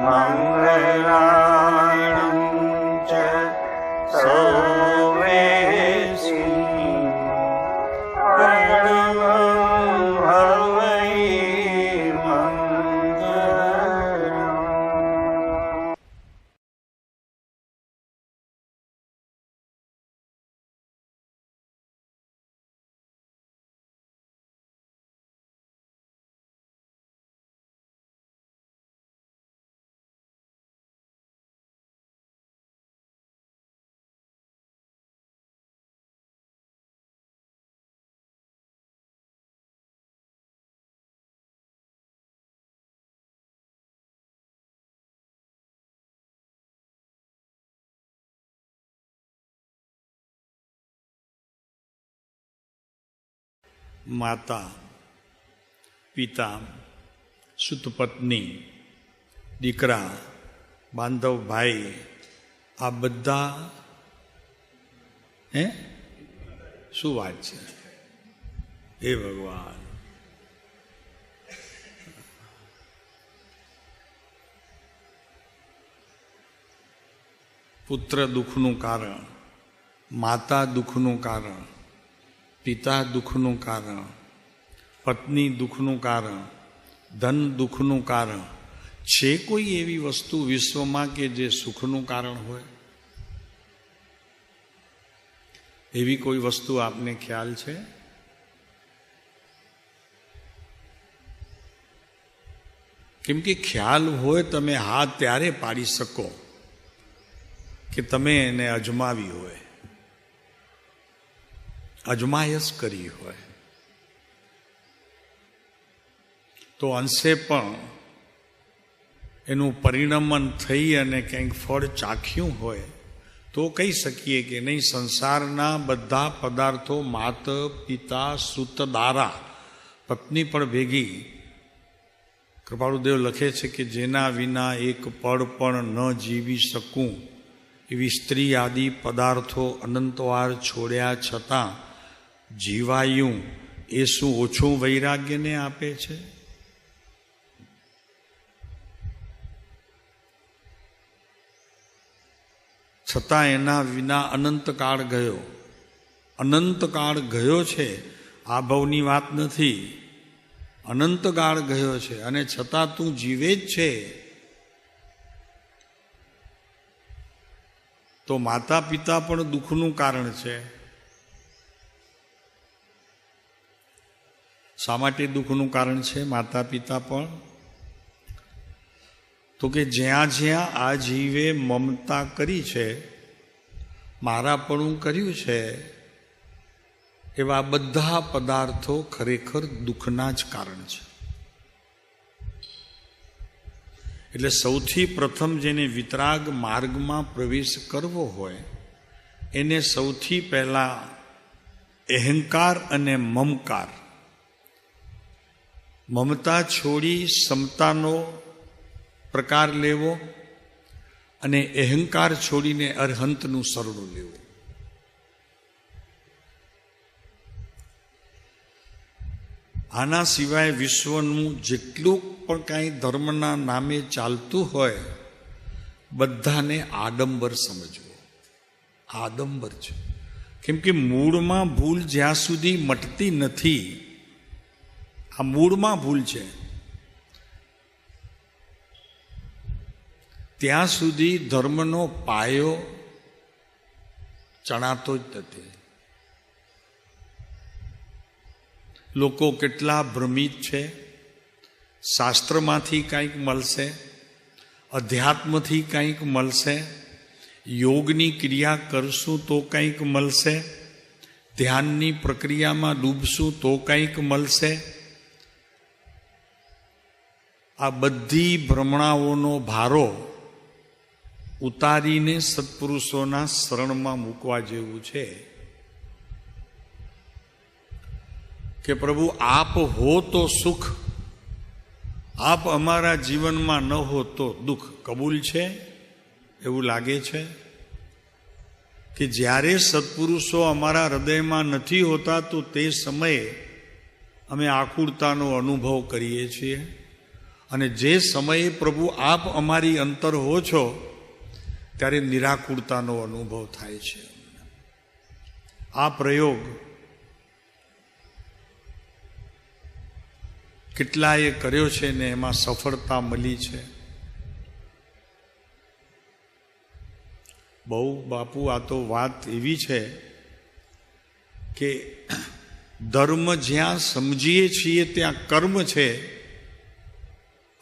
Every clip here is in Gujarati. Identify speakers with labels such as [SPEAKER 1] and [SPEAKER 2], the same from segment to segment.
[SPEAKER 1] મંગલાણં ચ સર્વેષી પરમં હવૈ મંગલम्.
[SPEAKER 2] માતા, પિતા, સુત પત્ની, દીકરા, બાંધવ ભાઈ, આ બધા શું વાત છે? હે ભગવાન, પુત્ર દુઃખનું કારણ, માતા દુઃખનું કારણ, પિતા દુઃખનું કારણ, પત્ની દુઃખનું કારણ, ધન દુઃખનું કારણ. છે કોઈ એવી વસ્તુ વિશ્વમાં કે જે સુખનું કારણ હોય? એવી કોઈ વસ્તુ આપને ખ્યાલ છે? કેમ કે ખ્યાલ હોય તમે હા ત્યારે પાડી શકો કે તમે એને અજમાવી હોય, અજમાયશ કરી હોય. તો અંશે પણ એનું પરિણમન થઈ અને કંઈક ફળ ચાખ્યું હોય તો કહી શકીએ કે નહીં, સંસારના બધા પદાર્થો માત પિતા સુત દારા, પત્ની પણ ભેગી. કૃપાળુદેવ લખે છે કે જેના વિના એક પળ પણ ન જીવી શકું એવી સ્ત્રી આદિ પદાર્થો અનંતવાર છોડ્યા છતાં જીવાયું, એ શું ઓછું વૈરાગ્યને આપે છે? છતાં એના વિના અનંતકાળ ગયો. અનંતકાળ ગયો છે, આ ભવની વાત નથી. અનંતકાળ ગયો છે અને છતાં તું જીવે જ છે. તો માતા પિતા પણ દુઃખનું કારણ છે. શા માટે દુઃખનું કારણ છે માતા પિતા પણ? તો કે જ્યાં જ્યાં આ જીવે મમતા કરી છે, મારાપણું કર્યું છે, એવા બધા પદાર્થો ખરેખર દુઃખના જ કારણ છે. એટલે સૌથી પ્રથમ જેને વિતરાગ માર્ગમાં પ્રવેશ કરવો હોય એને સૌથી પહેલા અહંકાર અને મમકાર, મમતા છોડી સમતાનો પ્રકાર લેવો અને અહંકાર છોડીને અરહંતનું શરણું લેવું. આના સિવાય વિશ્વનું જેટલું પણ કાંઈ ધર્મના નામે ચાલતું હોય બધાને આડંબર સમજવો. આડંબર છે. કેમ કે મૂળમાં ભૂલ જ્યાં સુધી મટતી નથી, આ મૂળમાં ભૂલ છે, ત્યાં સુધી ધર્મનો પાયો ચણાતો જ નથી. લોકો કેટલા ભ્રમિત છે. શાસ્ત્રમાંથી કંઈક મળશે, અધ્યાત્મથી કંઈક મળશે, યોગની ક્રિયા કરશું તો કંઈક મળશે, ધ્યાનની પ્રક્રિયામાં ડૂબશું તો કંઈક મળશે. આ બધી ભ્રમણાઓનો ભારો ઉતારીને સત્પુરુષોના શરણમાં મૂકવા જેવું છે કે પ્રભુ આપ હો તો સુખ, આપ અમારા જીવનમાં ન હો તો દુઃખ. કબૂલ છે? એવું લાગે છે કે જ્યારે સત્પુરુષો અમારા હૃદયમાં નથી હોતા તો તે સમયે અમે આકુળતાનો અનુભવ કરીએ છીએ. અને જે સમયે પ્રભુ આપ અમારી અંતર હો છો ત્યારે નિરાકુરતાનો અનુભવ થાય છે. આ પ્રયોગ કેટલાએ કર્યો છે ને એમાં સફળતા મળી છે. બહુ બાપુ, આ તો વાત એવી છે કે ધર્મ જ્યાં સમજીએ છીએ ત્યાં કર્મ છે,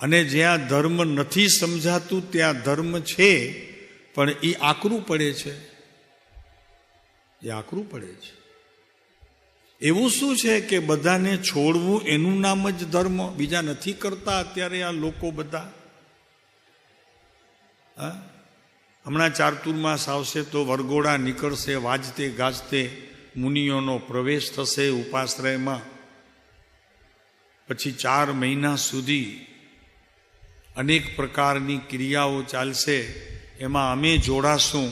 [SPEAKER 2] અને જ્યાં ધર્મ નથી સમજાતું ત્યાં ધર્મ છે, પણ એ આકરું પડે છે. એ આકરું પડે છે. એવું શું છે કે બધાને છોડવું એનું નામ જ ધર્મ? બીજા નથી કરતા અત્યારે આ લોકો બધા? હમણાં ચાતુર્માસ આવશે તો વરઘોડા નીકળશે, વાજતે ગાજતે મુનિઓનો પ્રવેશ થશે ઉપાશ્રયમાં. પછી 4 મહિના સુધી અનેક પ્રકારની ક્રિયાઓ ચાલશે. એમાં અમે જોડાશું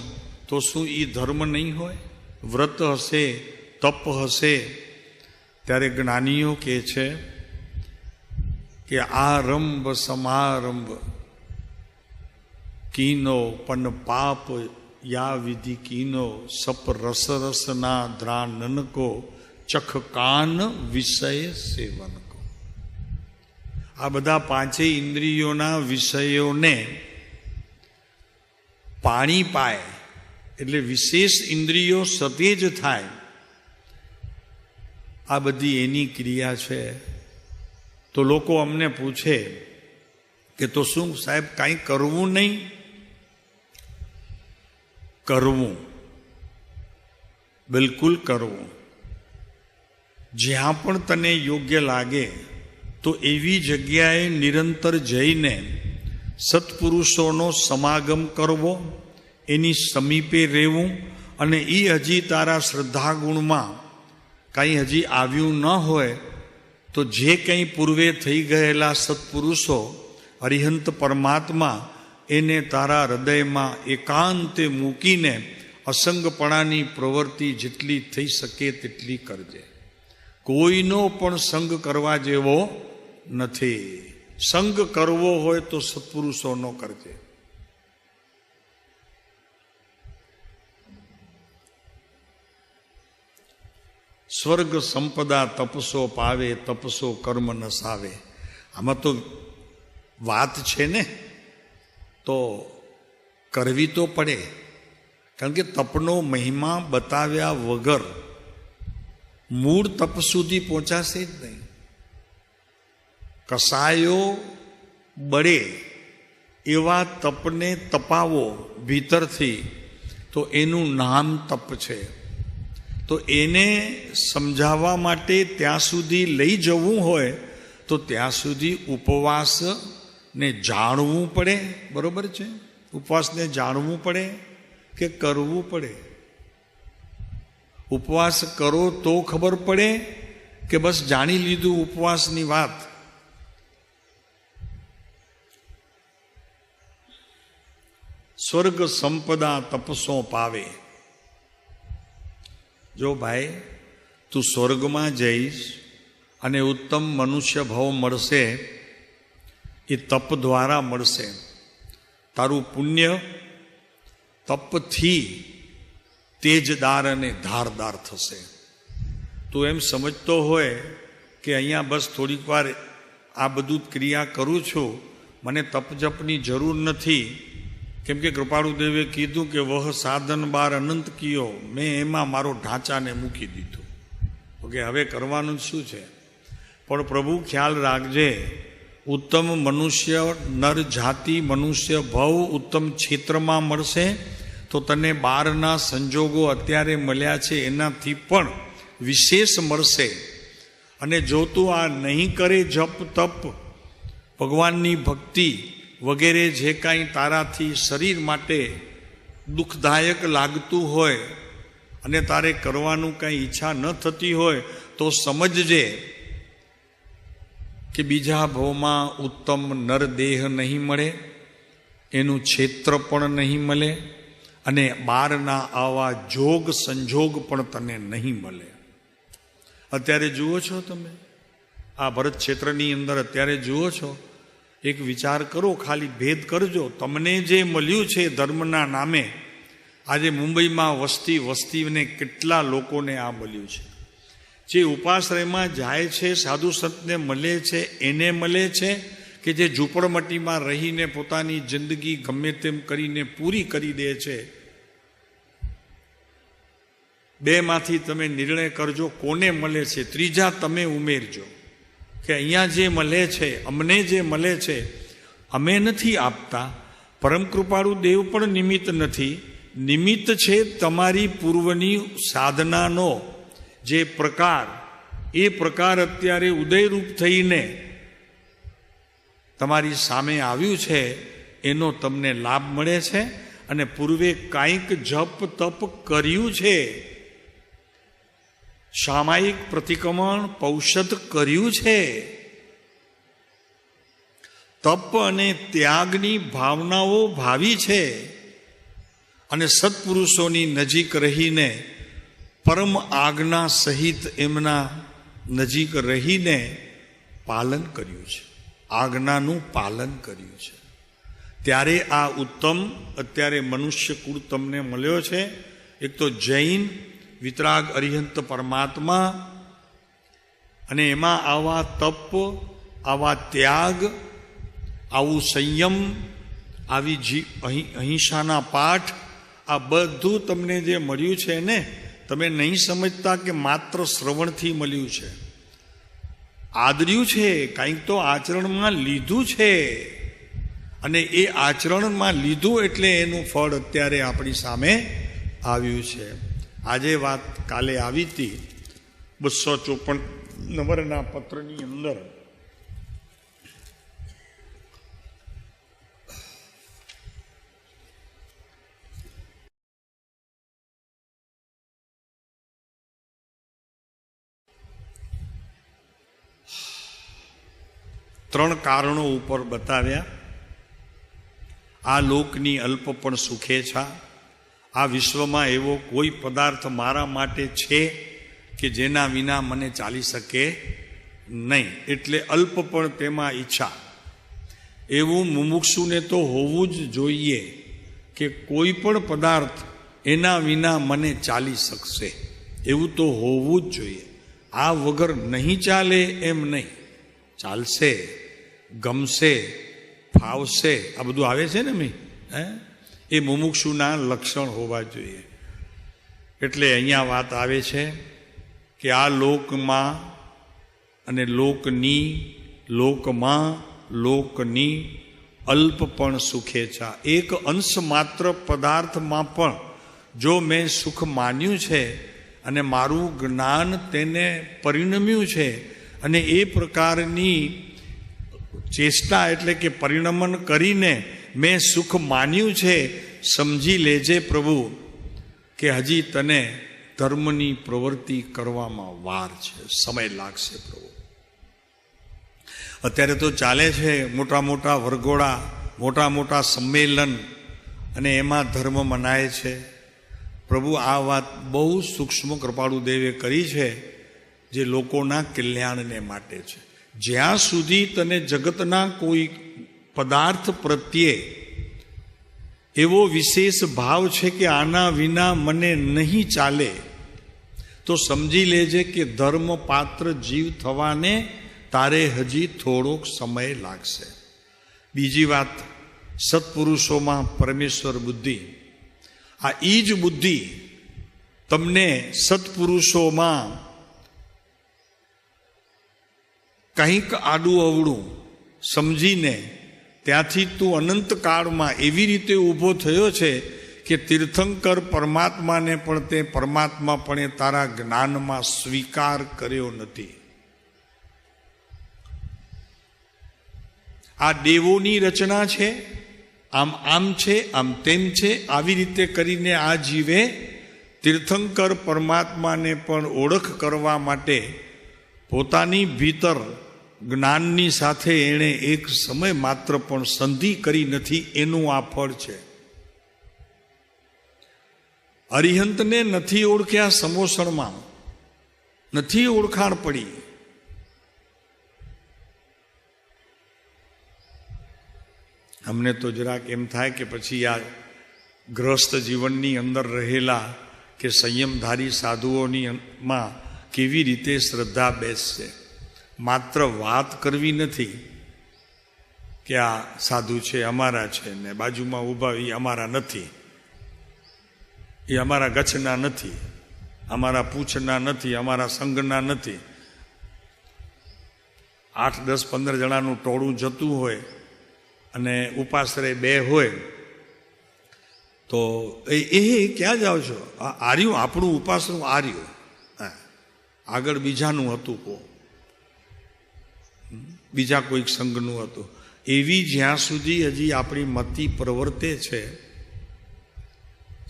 [SPEAKER 2] તો શું એ ધર્મ નહીં હોય? વ્રત હશે, તપ હશે. ત્યારે જ્ઞાનીઓ કહે છે કે આરંભ સમારંભ કીનો પણ પાપ યા વિધિ કીનો સપ રસ રસના દ્રાનકો ચખ કાન વિષય સેવનકો. આ બધા 5 ઇન્દ્રિયોના વિષયોને પાણી પાય એટલે વિશેષ ઇન્દ્રિયો સતેજ થાય. આ બધી એની ક્રિયા છે. તો લોકો અમને પૂછે કે તો શું સાહેબ કાંઈ કરવું નહીં? કરવું, બિલકુલ કરવું. જ્યાં પણ તને યોગ્ય લાગે તો એવી જગ્યાએ નિરંતર જઈને સત્પુરુષોનો સમાગમ કરવો, એની સમીપે રહેવું. અને એ હજી તારા શ્રદ્ધા ગુણમાં કાંઈ હજી આવ્યું ન હોય તો જે કંઈ પૂર્વે થઈ ગયેલા સત્પુરુષો અરિહંત પરમાત્મા એને તારા હૃદયમાં એકાંતે મૂકીને અસંગપણાની પ્રવૃત્તિ જેટલી થઈ શકે તેટલી કરજે. કોઈનો પણ સંગ કરવા જેવો નથી. સંગ કરવો હોય તો સત્પુરુષોનો કરજે. સ્વર્ગ સંપદા તપસો પાવે, તપસો કર્મ ન સાવે. આમાં તો વાત છે ને, તો કરવી તો પડે. કારણ કે તપનો મહિમા બતાવ્યા વગર મૂળ તપ સુધી પહોંચાશે જ નહીં. કસાયો બળે એવા તપને તપાવો ભીતરથી, તો એનું નામ તપ છે. તો એને સમજાવવા માટે ત્યાં સુધી લઈ જવું હોય તો ત્યાં સુધી ઉપવાસને જાણવું પડે. બરોબર છે? ઉપવાસને જાણવું પડે કે કરવું પડે? ઉપવાસ કરો તો ખબર પડે કે બસ જાણી લીધું ઉપવાસની વાત? સ્વર્ગ સંપદા તપસો પાવે. જો ભાઈ તું સ્વર્ગમાં જઈશ અને ઉત્તમ મનુષ્ય ભાવ મળશે, એ તપ દ્વારા મળશે. તારું પુણ્ય તપથી તેજદાર અને ધારદાર થશે. તું એમ સમજતો હોય કે અહીંયા બસ થોડીક વાર આ બધું ક્રિયા કરું છું, મને તપ જપની જરૂર નથી, કેમ કે કૃપાળુદેવે કીધું કે વહ સાધન બાર અનંત કિયો, મેં એમાં મારો ઢાંચાને મૂકી દીધું. ઓકે, હવે કરવાનું શું છે? પણ પ્રભુ ખ્યાલ રાખજે, ઉત્તમ મનુષ્ય નર જાતિ મનુષ્ય ભવ ઉત્તમ ક્ષેત્રમાં મળશે તો તને 12ના સંજોગો અત્યારે મળ્યા છે એનાથી પણ વિશેષ મળશે. અને જો તું આ નહીં કરે, જપ તપ ભગવાનની ભક્તિ વગેરે જે કાંઈ તારાથી શરીર માટે દુઃખદાયક લાગતું હોય અને તારે કરવાનું કાંઈ ઈચ્છા ન થતી હોય, તો સમજજે કે બીજા ભાવમાં ઉત્તમ નરદેહ નહીં મળે, એનું ક્ષેત્ર પણ નહીં મળે, અને 12ના આવા જોગ સંજોગ પણ તને નહીં મળે. અત્યારે જુઓ છો તમે આ ભરત ક્ષેત્રની અંદર, અત્યારે જુઓ છો એક વિચાર કરો, ખાલી ભેદ કરજો. તમને જે મળ્યું છે ધર્મના નામે, આજે મુંબઈમાં વસ્તીને કેટલા લોકોને આ મળ્યું છે. જે ઉપાશ્રયમાં જાય છે, સાધુ સંતને મળે છે, એને મળે છે કે જે ઝૂંપડમટ્ટીમાં રહીને પોતાની જિંદગી ગમે તેમ કરીને પૂરી કરી દે છે? બેમાંથી તમે નિર્ણય કરજો કોને મળે છે. ત્રીજા તમે ઉમેરજો કે અહીંયા જે મળે છે, અમને જે મળે છે, અમે નથી આપતા. પરમ કૃપાળુ દેવ પણ નિમિત્ત નથી. નિમિત્ત છે તમારી પૂર્વની સાધનાનો જે પ્રકાર, એ પ્રકાર અત્યારે ઉદયરૂપ થઈને તમારી સામે આવ્યું છે, એનો તમને લાભ મળે છે. અને પૂર્વે કાંઈક જપ તપ કર્યું છે, સામાયિક પ્રતિક્રમણ પૌષધ કર્યું છે, તપ અને ત્યાગની ભાવનાઓ ભાવી છે, અને સત્પુરુષોની નજીક રહીને પરમ આજ્ઞા સહિત એમના નજીક રહીને પાલન કર્યું છે, આજ્ઞાનું પાલન કર્યું છે. ત્યારે આ ઉત્તમ અત્યારે મનુષ્ય કુળ તમને મળ્યો છે. એક તો જૈન વિતરાગ અરિહંત પરમાત્મા, અને એમાં આવા તપ, આવા ત્યાગ, આવું સંયમ, આવી અહિંસાના પાઠ, આ બધું તમને જે મળ્યું છે ને, તમે નહીં સમજતા કે માત્ર શ્રવણથી મળ્યું છે. આદર્યું છે, કંઈક તો આચરણમાં લીધું છે, અને એ આચરણમાં લીધું એટલે એનું ફળ અત્યારે આપણી સામે આવ્યું છે. આજે વાત કાલે આવી હતી 254 નંબરના પત્રની અંદર. ત્રણ કારણો ઉપર બતાવ્યા. આ લોકની અલ્પ પણ સુખે છે. આ વિશ્વમાં એવો કોઈ પદાર્થ મારા માટે છે કે જેના વિના મને ચાલી શકે નહીં, એટલે અલ્પ પણ તેમાં ઈચ્છા. એવું મુમુક્ષુને તો હોવું જ જોઈએ કે કોઈ પણ પદાર્થ એના વિના મને ચાલી શકશે, એવું તો હોવું જ જોઈએ. આ વગર નહીં ચાલે એમ નહીં, ચાલશે, ગમશે, ફાવશે, આ બધું આવે છે ને એ મુમુક્ષુના લક્ષણ હોવા જોઈએ. એટલે અહીંયા વાત આવે છે કે આ લોકમાં અને લોકની અલ્પ પણ સુખે છે. એક અંશ માત્ર પદાર્થમાં પણ જો મેં સુખ માન્યું છે અને મારું જ્ઞાન તેને પરિણમ્યું છે, અને એ પ્રકારની ચેષ્ટા એટલે કે પરિણમન કરીને મેં સુખ માન્યું છે, સમજી લેજે પ્રભુ કે હજી તને ધર્મની પ્રવૃત્તિ કરવામાં વાર છે, સમય લાગશે પ્રભુ. અત્યારે તો ચાલે છે મોટા મોટા વરઘોડા, મોટા મોટા સંમેલન, અને એમાં ધર્મ મનાય છે. પ્રભુ આ વાત બહુ સૂક્ષ્મ કૃપાળુ દેવે કરી છે, જે લોકોના કલ્યાણને માટે છે. જ્યાં સુધી તને જગતના કોઈ પદાર્થ પ્રત્યે એવો વિશેષ ભાવ છે કે આના વિના મને નહીં ચાલે, તો સમજી લેજે કે ધર્મ પાત્ર જીવ થવાને તારે હજી થોડોક સમય લાગશે. બીજી વાત, સત્પુરુષોમાં પરમેશ્વર બુદ્ધિ. આ ઈ જ બુદ્ધિ તમને સત્પુરુષોમાં કંઈક આડું અવળું સમજીને ત્યાંથી તું અનંતકાળમાં એવી રીતે ઊભો થયો છે કે તીર્થંકર પરમાત્માને પણ તે પરમાત્માપણે તારા જ્ઞાનમાં સ્વીકાર કર્યો નથી. આ દેવોની રચના છે, આમ છે, આમ તેમ છે, આવી રીતે કરીને આ જીવે તીર્થંકર પરમાત્માને પણ ઓળખ કરવા માટે પોતાની ભીતર જ્ઞાનની સાથે એણે એક સમય માત્ર પણ સંધિ કરી નથી. એનું આ ફળ છે. અરિહંતને નથી ઓળખ્યા, સમોસણમાં નથી ઓળખાણ પડી. અમને તો જરાક એમ થાય કે પછી આ ગ્રસ્ત જીવનની અંદર રહેલા કે સંયમધારી સાધુઓની માં કેવી રીતે શ્રદ્ધા બેસશે. માત્ર વાત કરવી નથી કે આ સાધુ છે અમારા છે ને બાજુમાં ઊભા એ અમારા નથી, એ અમારા ગચ્છના નથી, અમારા પૂછના નથી, અમારા સંઘના નથી. 8, 10, 15 જણાનું ટોળું જતું હોય અને ઉપાશ્રય 2 હોય તો એ ક્યાં જાઓ છો? આર્યું આપણું ઉપાસનું આર્યું, આગળ બીજાનું હતું, બીજા કોઈક સંઘનું હતું. એવી જ્યાં સુધી હજી આપણી મતિ પ્રવર્તે છે,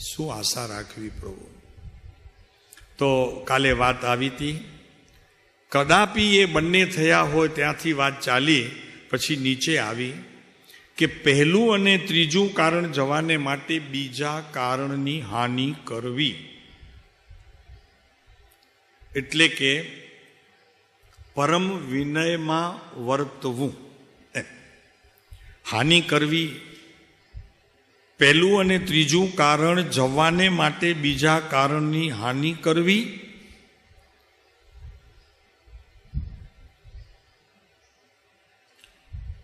[SPEAKER 2] શું આશા રાખવી પ્રભુ? તો કાલે વાત આવી હતી, કદાપી એ બંને થયા હોય ત્યાંથી વાત ચાલી, પછી નીચે આવી કે પહેલું અને ત્રીજું કારણ જવાને માટે બીજા કારણની હાનિ કરવી, એટલે કે પરમ વિનયમાં વર્તવું. હાનિ કરવી, પહેલું અને ત્રીજું કારણ જવાને માટે બીજા કારણની હાનિ કરવી.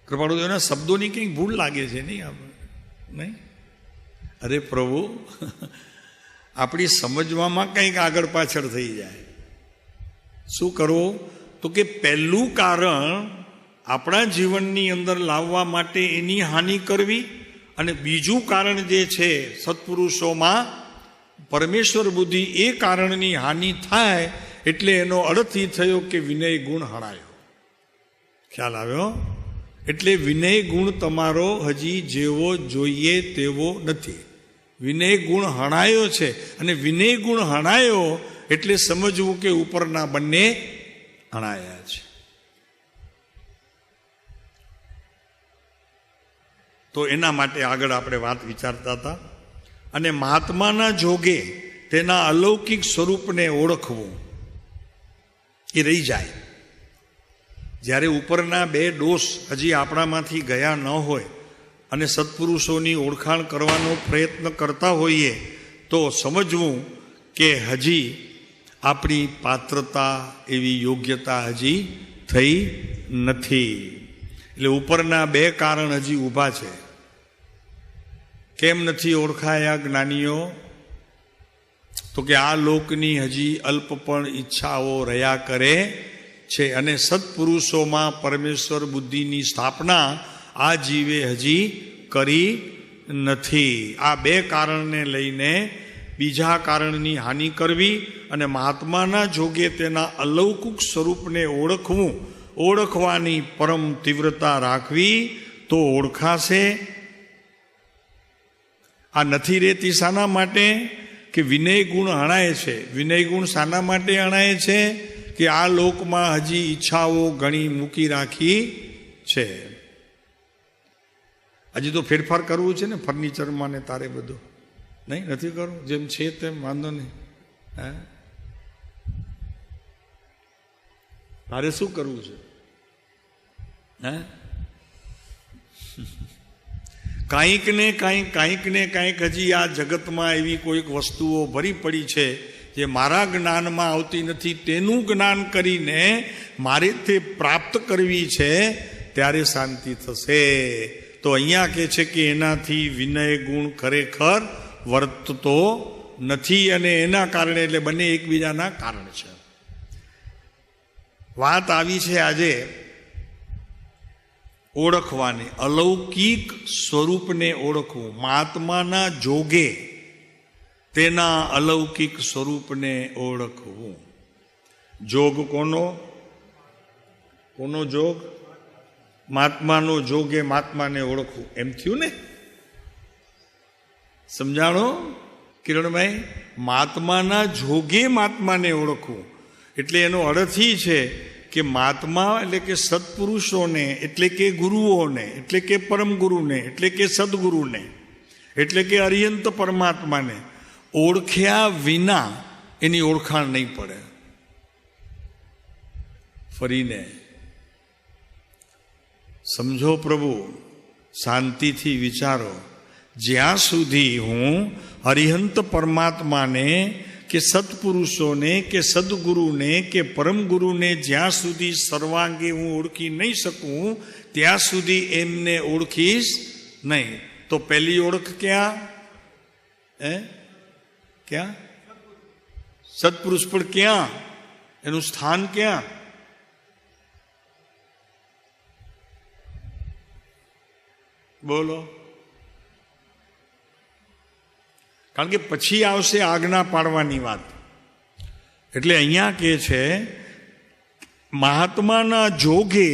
[SPEAKER 2] કૃપાળુ એના શબ્દોની કંઈક ભૂલ લાગે છે નહીં? નહીં? અરે પ્રભુ, આપણી સમજવામાં કંઈક આગળ પાછળ થઈ જાય. શું કરવું? તો કે પહેલું કારણ આપણા જીવનની અંદર લાવવા માટે એની હાનિ કરવી, અને બીજું કારણ જે છે સત્પુરુષોમાં પરમેશ્વર બુદ્ધિ, એ કારણની હાનિ થાય એટલે એનો અર્થ એ થયો કે વિનય ગુણ હણાયો. ખ્યાલ આવ્યો? એટલે વિનય ગુણ તમારો હજી જેવો જોઈએ તેવો નથી. વિનય ગુણ હણાયો છે, અને વિનય ગુણ હણાયો એટલે સમજવું કે ઉપરના બંને હણાયા છે. તો એના માટે આગળ આપણે વાત વિચારતા હતા. અને મહાત્માના જોગે તેના અલૌકિક સ્વરૂપને ઓળખવું એ રહી જાય. જ્યારે ઉપરના 2 દોષ હજી આપણામાંથી ગયા ન હોય અને સત્પુરુષોની ઓળખાણ કરવાનો પ્રયત્ન કરતા હોઈએ તો સમજવું કે હજી આપણી પાત્રતા, એવી યોગ્યતા હજી થઈ નથી. એટલે ઉપરના 2 કારણ હજી ઊભા છે. કેમ નથી ઓળખાયા જ્ઞાનીઓ? તો કે આ લોકની હજી અલ્પ પણ ઈચ્છાઓ રહ્યા કરે છે, અને સત્પુરુષોમાં પરમેશ્વર બુદ્ધિની સ્થાપના આ જીવે હજી કરી નથી. આ 2 કારણને લઈને બીજા કારણની હાનિ કરવી અને મહાત્માના જોગે તેના અલૌકિક સ્વરૂપને ઓળખવું, ઓળખવાની પરમ તીવ્રતા રાખવી તો ઓળખાશે. આ નથી રહેતી શાના માટે? કે વિનય ગુણ હણાય છે. વિનય ગુણ શાના માટે હણાય છે? કે આ લોકમાં હજી ઈચ્છાઓ ઘણી મૂકી રાખી છે. હજી તો ફેરફાર કરવું છે ને ફર્નિચરમાં ને તારે બધું, નહીં? નથી કરવું? જેમ છે તેમ વાંધો નહીં. તારે શું કરવું છે? કાંઈક ને કાંઈક હજી આ જગતમાં એવી કોઈક વસ્તુઓ ભરી પડી છે જે મારા જ્ઞાનમાં આવતી નથી, તેનું જ્ઞાન કરીને મારે તે પ્રાપ્ત કરવી છે, ત્યારે શાંતિ થશે. તો અહીંયા કહે છે કે એનાથી વિનય ગુણ ખરેખર વર્તતો નથી, અને એના કારણે, એટલે બંને એકબીજાના કારણ છે. વાત આવી છે આજે ઓળખવાની, અલૌકિક સ્વરૂપને ઓળખવું. મહાત્માના જોગે તેના અલૌકિક સ્વરૂપને ઓળખવું. જોગ કોનો? જોગ? મહાત્માનો જોગે મહાત્માને ઓળખવું. એમ થયું ને? સમજાણો કિરણભાઈ? મહાત્માના જોગે મહાત્માને ઓળખવું એટલે એનો અર્થ એ છે કે મહાત્મા એટલે કે સત્પુરુષોને, એટલે કે ગુરુઓને, એટલે કે પરમ ગુરુને, એટલે કે સદગુરુને, એટલે કે અરિયંત પરમાત્માને ઓળખ્યા વિના એની ઓળખાણ નહીં પડે. ફરીને સમજો પ્રભુ, શાંતિથી વિચારો. જ્યાં સુધી હું અરિહંત પરમાત્માને કે સત્પુરુષોને કે સદગુરુને કે પરમગુરુને જ્યાં સુધી સર્વાંગે હું ઓળખી નહીં શકું ત્યાં સુધી એમને ઓળખીશ નહીં. તો પહેલી ઓળખ ક્યાં? ક્યાં? સત્પુરુષ પણ ક્યાં? એનું સ્થાન ક્યાં? બોલો. કારણ કે પછી આવશે આજ્ઞા પાડવાની વાત. એટલે અહીંયા કે છે મહાત્માના જોગે,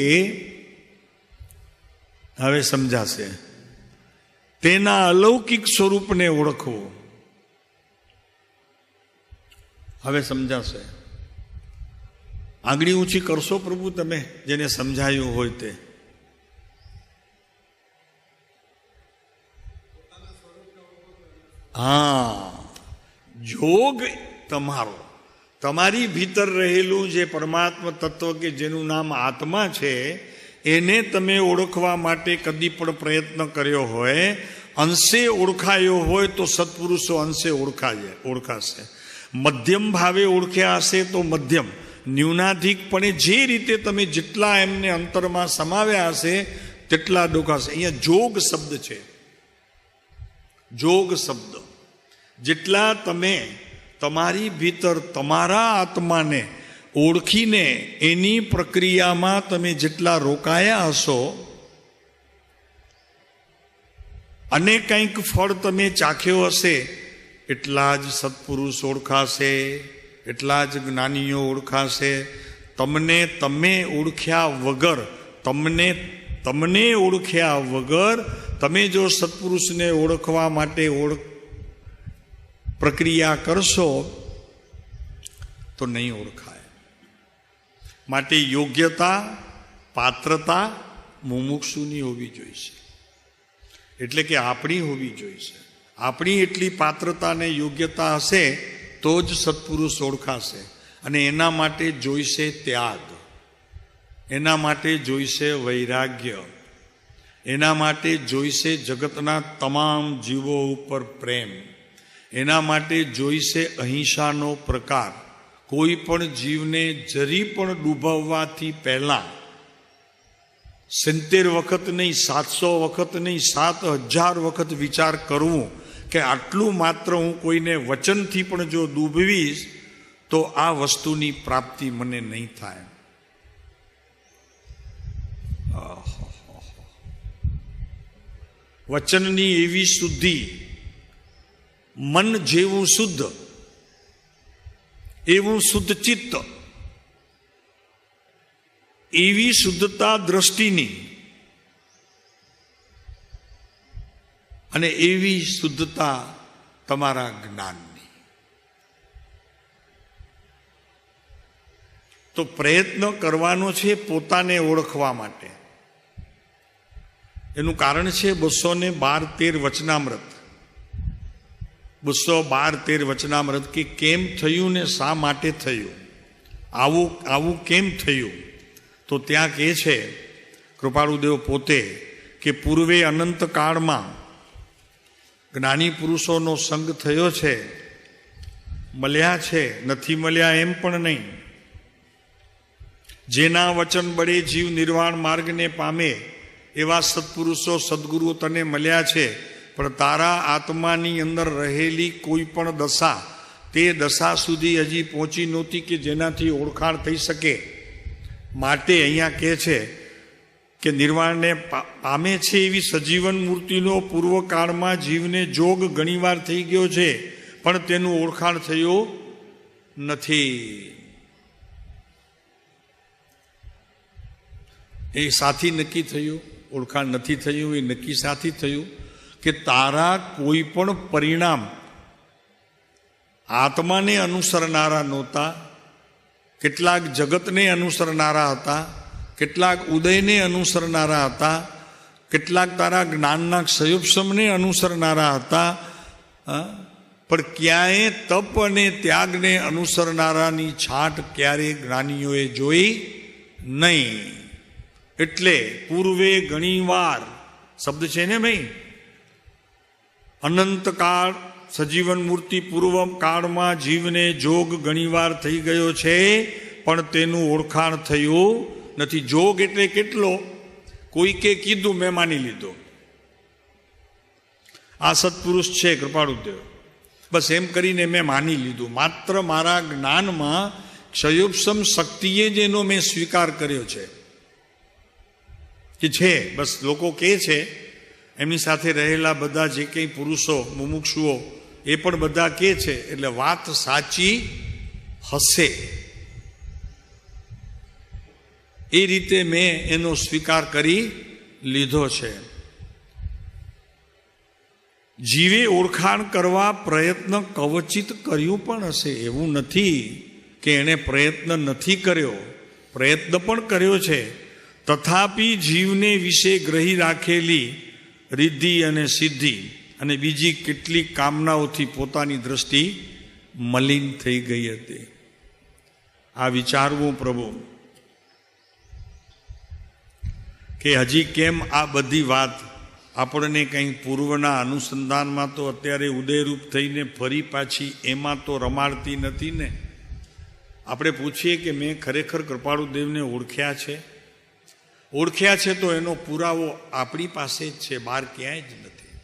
[SPEAKER 2] હવે સમજાશે, તેના અલૌકિક સ્વરૂપને ઓળખવું. હવે સમજાશે. આંગળી ઊંચી કરશો પ્રભુ તમે જેને સમજાયું હોય તે. હા, જોગ તમારો, તમારી ભીતર રહેલું જે પરમાત્મા તત્વ કે જેનું નામ આત્મા છે એને તમે ઓળખવા માટે કદી પણ પ્રયત્ન કર્યો હોય, અંશે ઓળખાયો હોય તો સત્પુરુષો અંશે ઓળખાશે. મધ્યમ ભાવે ઓળખ્યા હશે તો મધ્યમ, ન્યૂનાધિકપણે જે રીતે તમે જેટલા એમને અંતરમાં સમાવ્યા હશે તેટલા ડોકાશે. અહીંયા જોગ શબ્દ છે, જોગ શબ્દ. જેટલા તમે તમારી ભીતર તમારા આત્માને ઓળખીને એની પ્રક્રિયામાં તમે જેટલા રોકાયા હશો અને કંઈક ફળ તમે ચાખ્યો હશે, એટલા જ સત્પુરુષ ઓળખાશે, એટલા જ જ્ઞાનીઓ ઓળખાશે. તમને તમે ઓળખ્યા વગર, તમને ઓળખ્યા વગર તમે જો સત્પુરુષને ઓળખવા માટે પ્રક્રિયા કરશો તો નહીં ઓળખાય. માટે યોગ્યતા, પાત્રતા મુમુક્ષુની હોવી જોઈશે. એટલે કે આપણી હોવી જોઈશે. આપણી એટલી પાત્રતા અને યોગ્યતા હશે તો જ સત્પુરુષ ઓળખાશે. અને એના માટે જોઈશે ત્યાગ, એના માટે જોઈશે વૈરાગ્ય, એના માટે જોઈશે જગતના તમામ જીવો ઉપર પ્રેમ, એના માટે જોઈશે અહિંસાનો પ્રકાર. કોઈ પણ જીવને જરી પણ ડૂબાવવાથી પહેલાં 70 વખત નહીં, 700 વખત નહીં, 7000 વખત વિચાર કરવું કે આટલું માત્ર હું કોઈને વચનથી પણ જો ડૂબવીશ તો આ વસ્તુની પ્રાપ્તિ મને નહીં થાય. વચનની એવી શુદ્ધિ, મન જેવું શુદ્ધ એવું શુદ્ધ ચિત્ત, એવી શુદ્ધતા દ્રષ્ટિની અને એવી શુદ્ધતા તમારા જ્ઞાનની. તો પ્રયત્ન કરવાનો છે પોતાને ઓળખવા માટે. એનું કારણ છે 212-13 વચનામૃત. 212-13 વચનામૃત કે કેમ થયું ને શા માટે થયું, આવું કેમ થયું. તો ત્યાં કહે છે કૃપાળુદેવ પોતે કે પૂર્વે અનંત કાળમાં જ્ઞાની પુરુષોનો સંગ થયો છે, મળ્યા છે, નથી મળ્યા એમ પણ નહીં. જેના વચન બળે જીવ નિર્વાણ માર્ગને પામે એવા સત્પુરુષો સદગુરુઓ તને મળ્યા છે. પણ તારા આત્માની અંદર રહેલી કોઈ પણ દશા, તે દશા સુધી હજી પહોંચી નહોતી કે જેનાથી ઓળખાણ થઈ શકે. માટે અહીંયા કહે છે કે નિર્વાણને પામે છે એવી સજીવન મૂર્તિનો પૂર્વકાળમાં જીવને જોગ ઘણીવાર થઈ ગયો છે, પણ તેનું ઓળખાણ થયું નથી. એ સાથી નક્કી થયું, ઓળખાણ નથી થયું. એ નક્કી સાથી થયું કે તારા કોઈ પણ પરિણામ આત્માને અનુસરનારા નહોતા, કેટલાક જગતને અનુસરનારા હતા, કેટલાક ઉદયને અનુસરનારા હતા, કેટલાક તારા જ્ઞાનના ક્ષયોપશમને અનુસરનારા હતા, પણ ક્યાંય તપ અને ત્યાગને અનુસરનારાની છાંટ ક્યારેય જ્ઞાનીઓએ જોઈ નહીં. એટલે પૂર્વે ઘણીવાર શબ્દ છે ને ભાઈ, અનંતકાળ સજીવન મૂર્તિ પૂર્વ કાળમાં જીવને જોગ ઘણીવાર થઈ ગયો છે, પણ તેનું ઓળખાણ થયું નથી. જોગ એટલે કેટલો? કોઈકે કીધું, મેં માની લીધો, આ સત્પુરુષ છે કૃપાળુદેવ, બસ એમ કરીને મેં માની લીધું. માત્ર મારા જ્ઞાનમાં ક્ષયોપશમ શક્તિએ જ એનો મેં સ્વીકાર કર્યો છે કે છે. બસ લોકો કહે છે, એમની સાથે રહેલા બધા જે કંઈ પુરુષો મુમુક્ષુઓ એ પણ બધા કહે છે, એટલે વાત સાચી હશે, એ રીતે મેં એનો સ્વીકાર કરી લીધો છે. જીવે ઓળખાણ કરવા પ્રયત્ન કવચિત કર્યું પણ હશે. એવું નથી કે એણે પ્રયત્ન નથી કર્યો, પ્રયત્ન પણ કર્યો છે. તથાપિ જીવને વિશે ગ્રહી રાખેલી રિદ્ધિ અને સિદ્ધિ અને બીજી કેટલીક કામનાઓથી પોતાની દ્રષ્ટિ મલિન થઈ ગઈ હતી. આ વિચારવું પ્રભુ કે હજી કેમ આ બધી વાત આપણને કંઈ પૂર્વના અનુસંધાનમાં તો અત્યારે ઉદયરૂપ થઈને ફરી પાછી એમાં તો રમાડતી નથી ને. આપણે પૂછીએ કે મેં ખરેખર કૃપાળુદેવને ઓળખ્યા છે? ઓળખ્યા છે તો એનો પુરાવો આપણી પાસે જ છે, બહાર ક્યાંય જ નથી.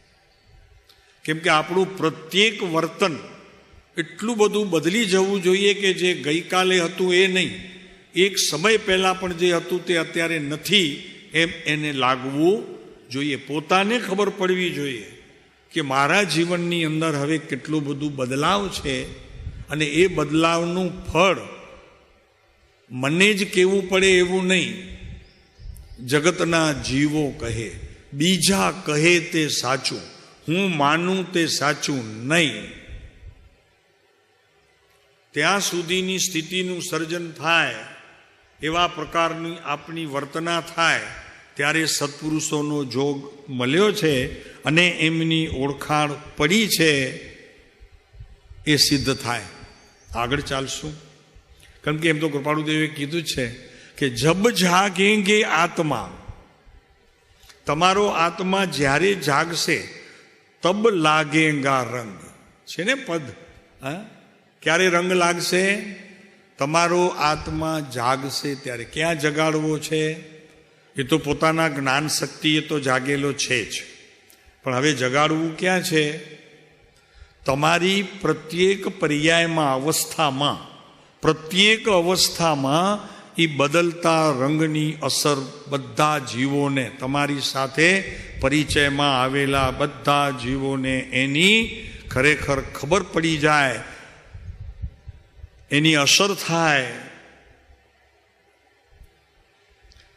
[SPEAKER 2] કેમ કે આપણું પ્રત્યેક વર્તન એટલું બધું બદલી જવું જોઈએ કે જે ગઈકાલે હતું એ નહીં, એક સમય પહેલાં પણ જે હતું તે અત્યારે નથી એમ એને લાગવું જોઈએ. પોતાને ખબર પડવી જોઈએ કે મારા જીવનની અંદર હવે કેટલું બધું બદલાવ છે, અને એ બદલાવનું ફળ મને જ કહેવું પડે એવું નહીં. જગતના જીવો કહે, બીજા કહે તે સાચું, હું માનું તે સાચું નહીં. ત્યાં સુધીની સ્થિતિનું સર્જન થાય, એવા પ્રકારની આપણી વર્તના થાય, ત્યારે સત્પુરુષોનો જોગ મળ્યો છે અને એમની ઓળખાણ પડી છે, એ સિદ્ધ થાય. આગળ ચાલશું, કેમ કે એમ તો કૃપાળુદેવે કીધું છે કે જબ જાગેંગે આત્મા, તમારો આત્મા જ્યારે જાગશે તબ લાગેંગા રંગ. છે ને પદ? હા, ક્યારે રંગ લાગશે? તમારો આત્મા જાગશે ત્યારે. ક્યાં જગાડવો છે? એ તો પોતાના જ્ઞાન શક્તિ એ તો જાગેલો છે જ, પણ હવે જગાડવું ક્યાં છે? તમારી પ્રત્યેક પર્યાયમાં, અવસ્થામાં, પ્રત્યેક અવસ્થામાં એ બદલતા રંગની અસર બધા જીવોને, તમારી સાથે પરિચયમાં આવેલા બધા જીવોને એની ખરેખર ખબર પડી જાય, એની અસર થાય.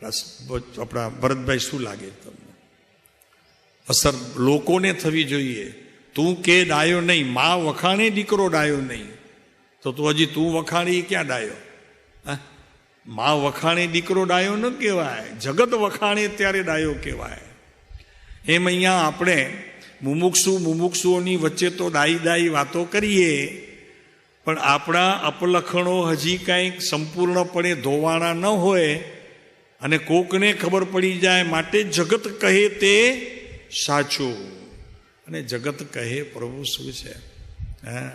[SPEAKER 2] આપણા ભરતભાઈ, શું લાગે તમને? અસર લોકોને થવી જોઈએ. તું કે ડાયો નહીં, માં વખાણે દીકરો ડાયો નહીં, તો તું હજી તું વખાણી ક્યાં ડાયો? હા, માં વખાણે દીકરો ડાયો ન કહેવાય, જગત વખાણે ત્યારે ડાયો કહેવાય. એમ અહીંયા આપણે મુમુક્ષુઓની વચ્ચે તો ડાઈ વાતો કરીએ, પણ આપણા અપલખણો હજી કાંઈક સંપૂર્ણપણે ધોવાણા ન હોય અને કોકને ખબર પડી જાય, માટે જગત કહે તે સાચું. અને જગત કહે પ્રભુ શું છે? હા,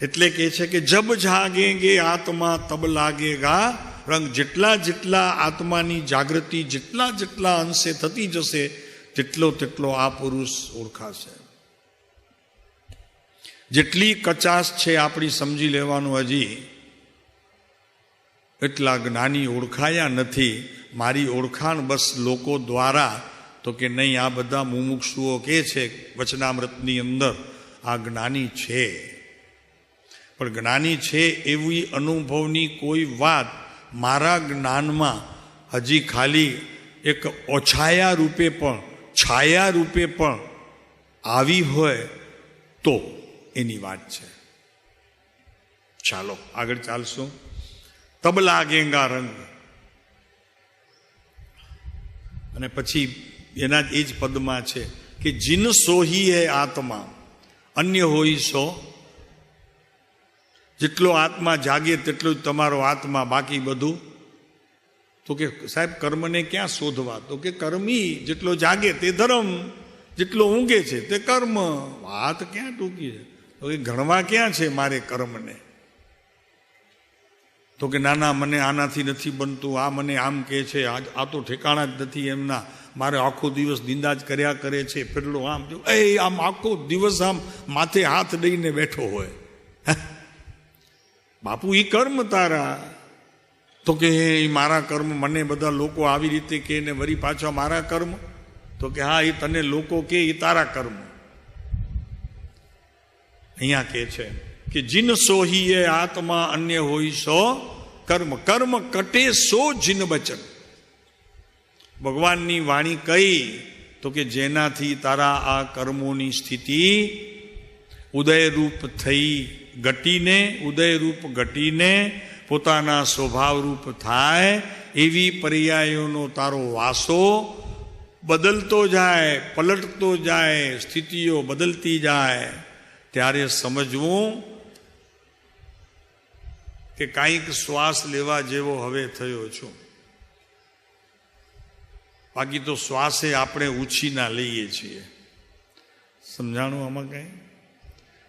[SPEAKER 2] એટલે કે છે કે જબ જાગેંગે આત્મા તબ લાગેગા રંગ. જેટલા જેટલા આત્માની જાગૃતિ જેટલા અંશે થતી જશે તેટલો આ પુરુષ ઓળખાશે. જેટલી કચાશ છે આપણી સમજી લેવાનું, હજી એટલા જ્ઞાની ઓળખાયા નથી. મારી ઓળખાણ બસ લોકો દ્વારા, તો કે નહીં, આ બધા મુમુક્ષુઓ કે છે વચનામૃતની અંદર આ જ્ઞાની છે, પણ જ્ઞાની છે એવી અનુભવની કોઈ વાત મારા જ્ઞાનમાં હજી ખાલી એક ઓછાયા રૂપે પણ, છાયા રૂપે પણ આવી હોય તો એની વાત છે. ચાલો આગળ ચાલશું. તબ લાગેંગા રંગ, અને પછી એના એ જ પદમાં છે કે જીન સોહી હે આત્મા અન્ય હોય સો. જેટલો આત્મા જાગે તેટલો જ તમારો આત્મા, બાકી બધું તો કે સાહેબ કર્મને ક્યાં શોધવા? તો કે કર્મી જેટલો જાગે તે ધર્મ, જેટલો ઊંઘે છે તે કર્મ. વાત ક્યાં ટૂંકી છે? તો કે ગણવા ક્યાં છે મારે કર્મને? તો કે ના ના, મને આનાથી નથી બનતું, આ મને આમ કહે છે, આ તો ઠેકાણા જ નથી એમના, મારે આખો દિવસ નિંદા જ કર્યા કરે છે, પેલો આમ આમ આખો દિવસ આમ માથે હાથ દઈને બેઠો હોય. બાપુ ઈ કર્મ તારા. તો કે એ મારા કર્મ, મને બધા લોકો આવી રીતે કહે ને વળી પાછા મારા કર્મ. તો કે હા, એ તને લોકો કે એ તારા કર્મ. અહીંયા કહે છે કે જીન સોહીએ આત્મા અન્ય હોય સો કર્મ, કર્મ કટે સો જીન બચન. ભગવાનની વાણી કઈ? તો કે જેનાથી તારા આ કર્મોની સ્થિતિ ઉદયરૂપ થઈ ઘટીને, ઉદયરૂપ ઘટીને પોતાના સ્વભાવરૂપ થાય, એવી પર્યાયોનો તારો વાસો બદલતો જાય, પલટતો જાય, સ્થિતિઓ બદલતી જાય, ત્યારે સમજવું કે કાંઈક શ્વાસ લેવા જેવો હવે થયો છું. બાકી તો શ્વાસે આપણે ઉછીના લઈએ છીએ. સમજાણું આમાં કઈ?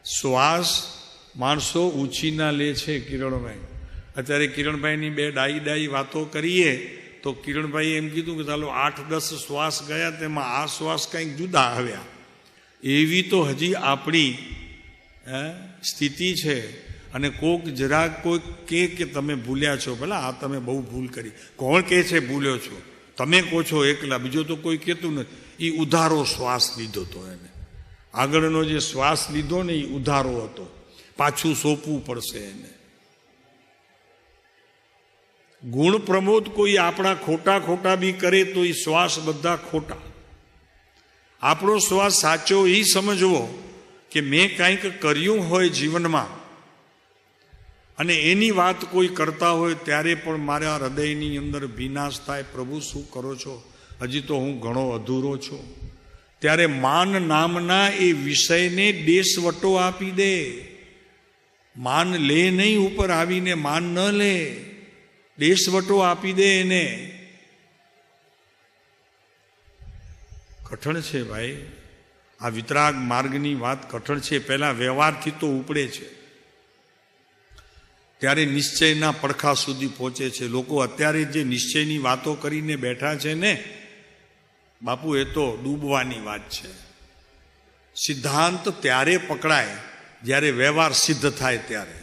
[SPEAKER 2] શ્વાસ માણસો ઉછીના લે છે. કિરણભાઈ, અત્યારે કિરણભાઈની બે ડાઈ વાતો કરીએ તો કિરણભાઈએ એમ કીધું કે ચાલો 8-10 શ્વાસ ગયા, તેમાં આ શ્વાસ કંઈક જુદા આવ્યા. એવી તો હજી આપણી સ્થિતિ છે. અને કોક જરાક કોઈક કે તમે ભૂલ્યા છો, ભલા આ તમે બહુ ભૂલ કરી. કોણ કહે છે ભૂલ્યો છો? તમે કહો છો એકલા, બીજો તો કોઈ કહેતું નથી. એ ઉધારો શ્વાસ લીધો હતો એને. આગળનો જે શ્વાસ લીધો ને એ ઉધારો હતો, પાછું સોંપવું પડશે એને. ગુણ પ્રમોદ કોઈ આપણા ખોટા બી કરે તો એ શ્વાસ બધા ખોટા. આપણો શ્વાસ સાચો એ સમજવો કે મેં કંઈક કર્યું હોય જીવનમાં અને એની વાત કોઈ કરતા હોય ત્યારે પણ મારા હૃદયની અંદર ભીનાશ થાય, પ્રભુ શું કરો છો, હજી તો હું ઘણો અધૂરો છું. ત્યારે માન નામના એ વિષયને દેશવટો આપી દે. માન લે નહીં, ઉપર આવીને માન ન લે, દેશવટો આપી દે એને. કઠણ છે ભાઈ, આ વિતરાગ માર્ગની વાત કઠણ છે. પહેલા વ્યવહારથી તો ઉપડે છે, ત્યારે નિશ્ચયના પડખા સુધી પહોંચે છે. લોકો અત્યારે જે નિશ્ચયની વાતો કરીને બેઠા છે ને બાપુ, એ તો ડૂબવાની વાત છે. સિદ્ધાંત ત્યારે પકડાય જ્યારે વ્યવહાર સિદ્ધ થાય ત્યારે.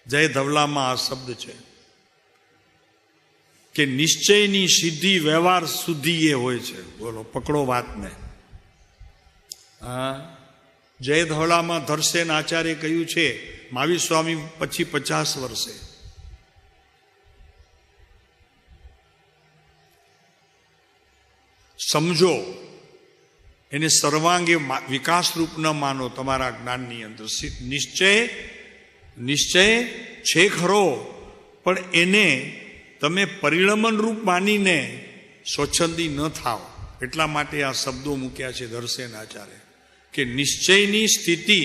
[SPEAKER 2] જય ધવલામાં આ શબ્દ છે કે નિશ્ચયની સિદ્ધિ વ્યવહાર સુધી એ હોય છે. બોલો, પકડો વાતને. હા, જય ધવલામાં ધરસેન આચાર્ય કહ્યું છે, મહાવીર સ્વામી પછી 50 વર્ષે. સમજો એને સર્વાંગે વિકાસ રૂપ ન માનો તમારા જ્ઞાનની અંદર. નિશ્ચય છે ખરો, પણ એને તમે પરિણમન રૂપ માનીને સ્વચ્છંદી ન થાવ. એટલા માટે આ શબ્દો મૂક્યા છે ધરસેન આચાર્ય કે નિશ્ચયની સ્થિતિ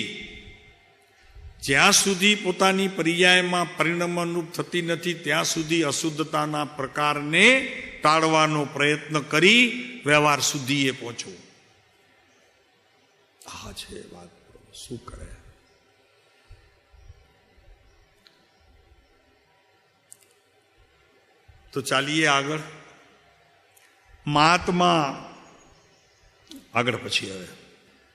[SPEAKER 2] જ્યાં સુધી પોતાની પર્યાયમાં પરિણમન રૂપ થતી નથી ત્યાં સુધી અશુદ્ધતાના પ્રકારને ટાળવાનો પ્રયત્ન કરી વ્યવહાર સુધી એ પહોંચવું. આ છે વાત. શું કરે? તો ચાલીએ આગળ. મહાત્મા આગળ પછી હવે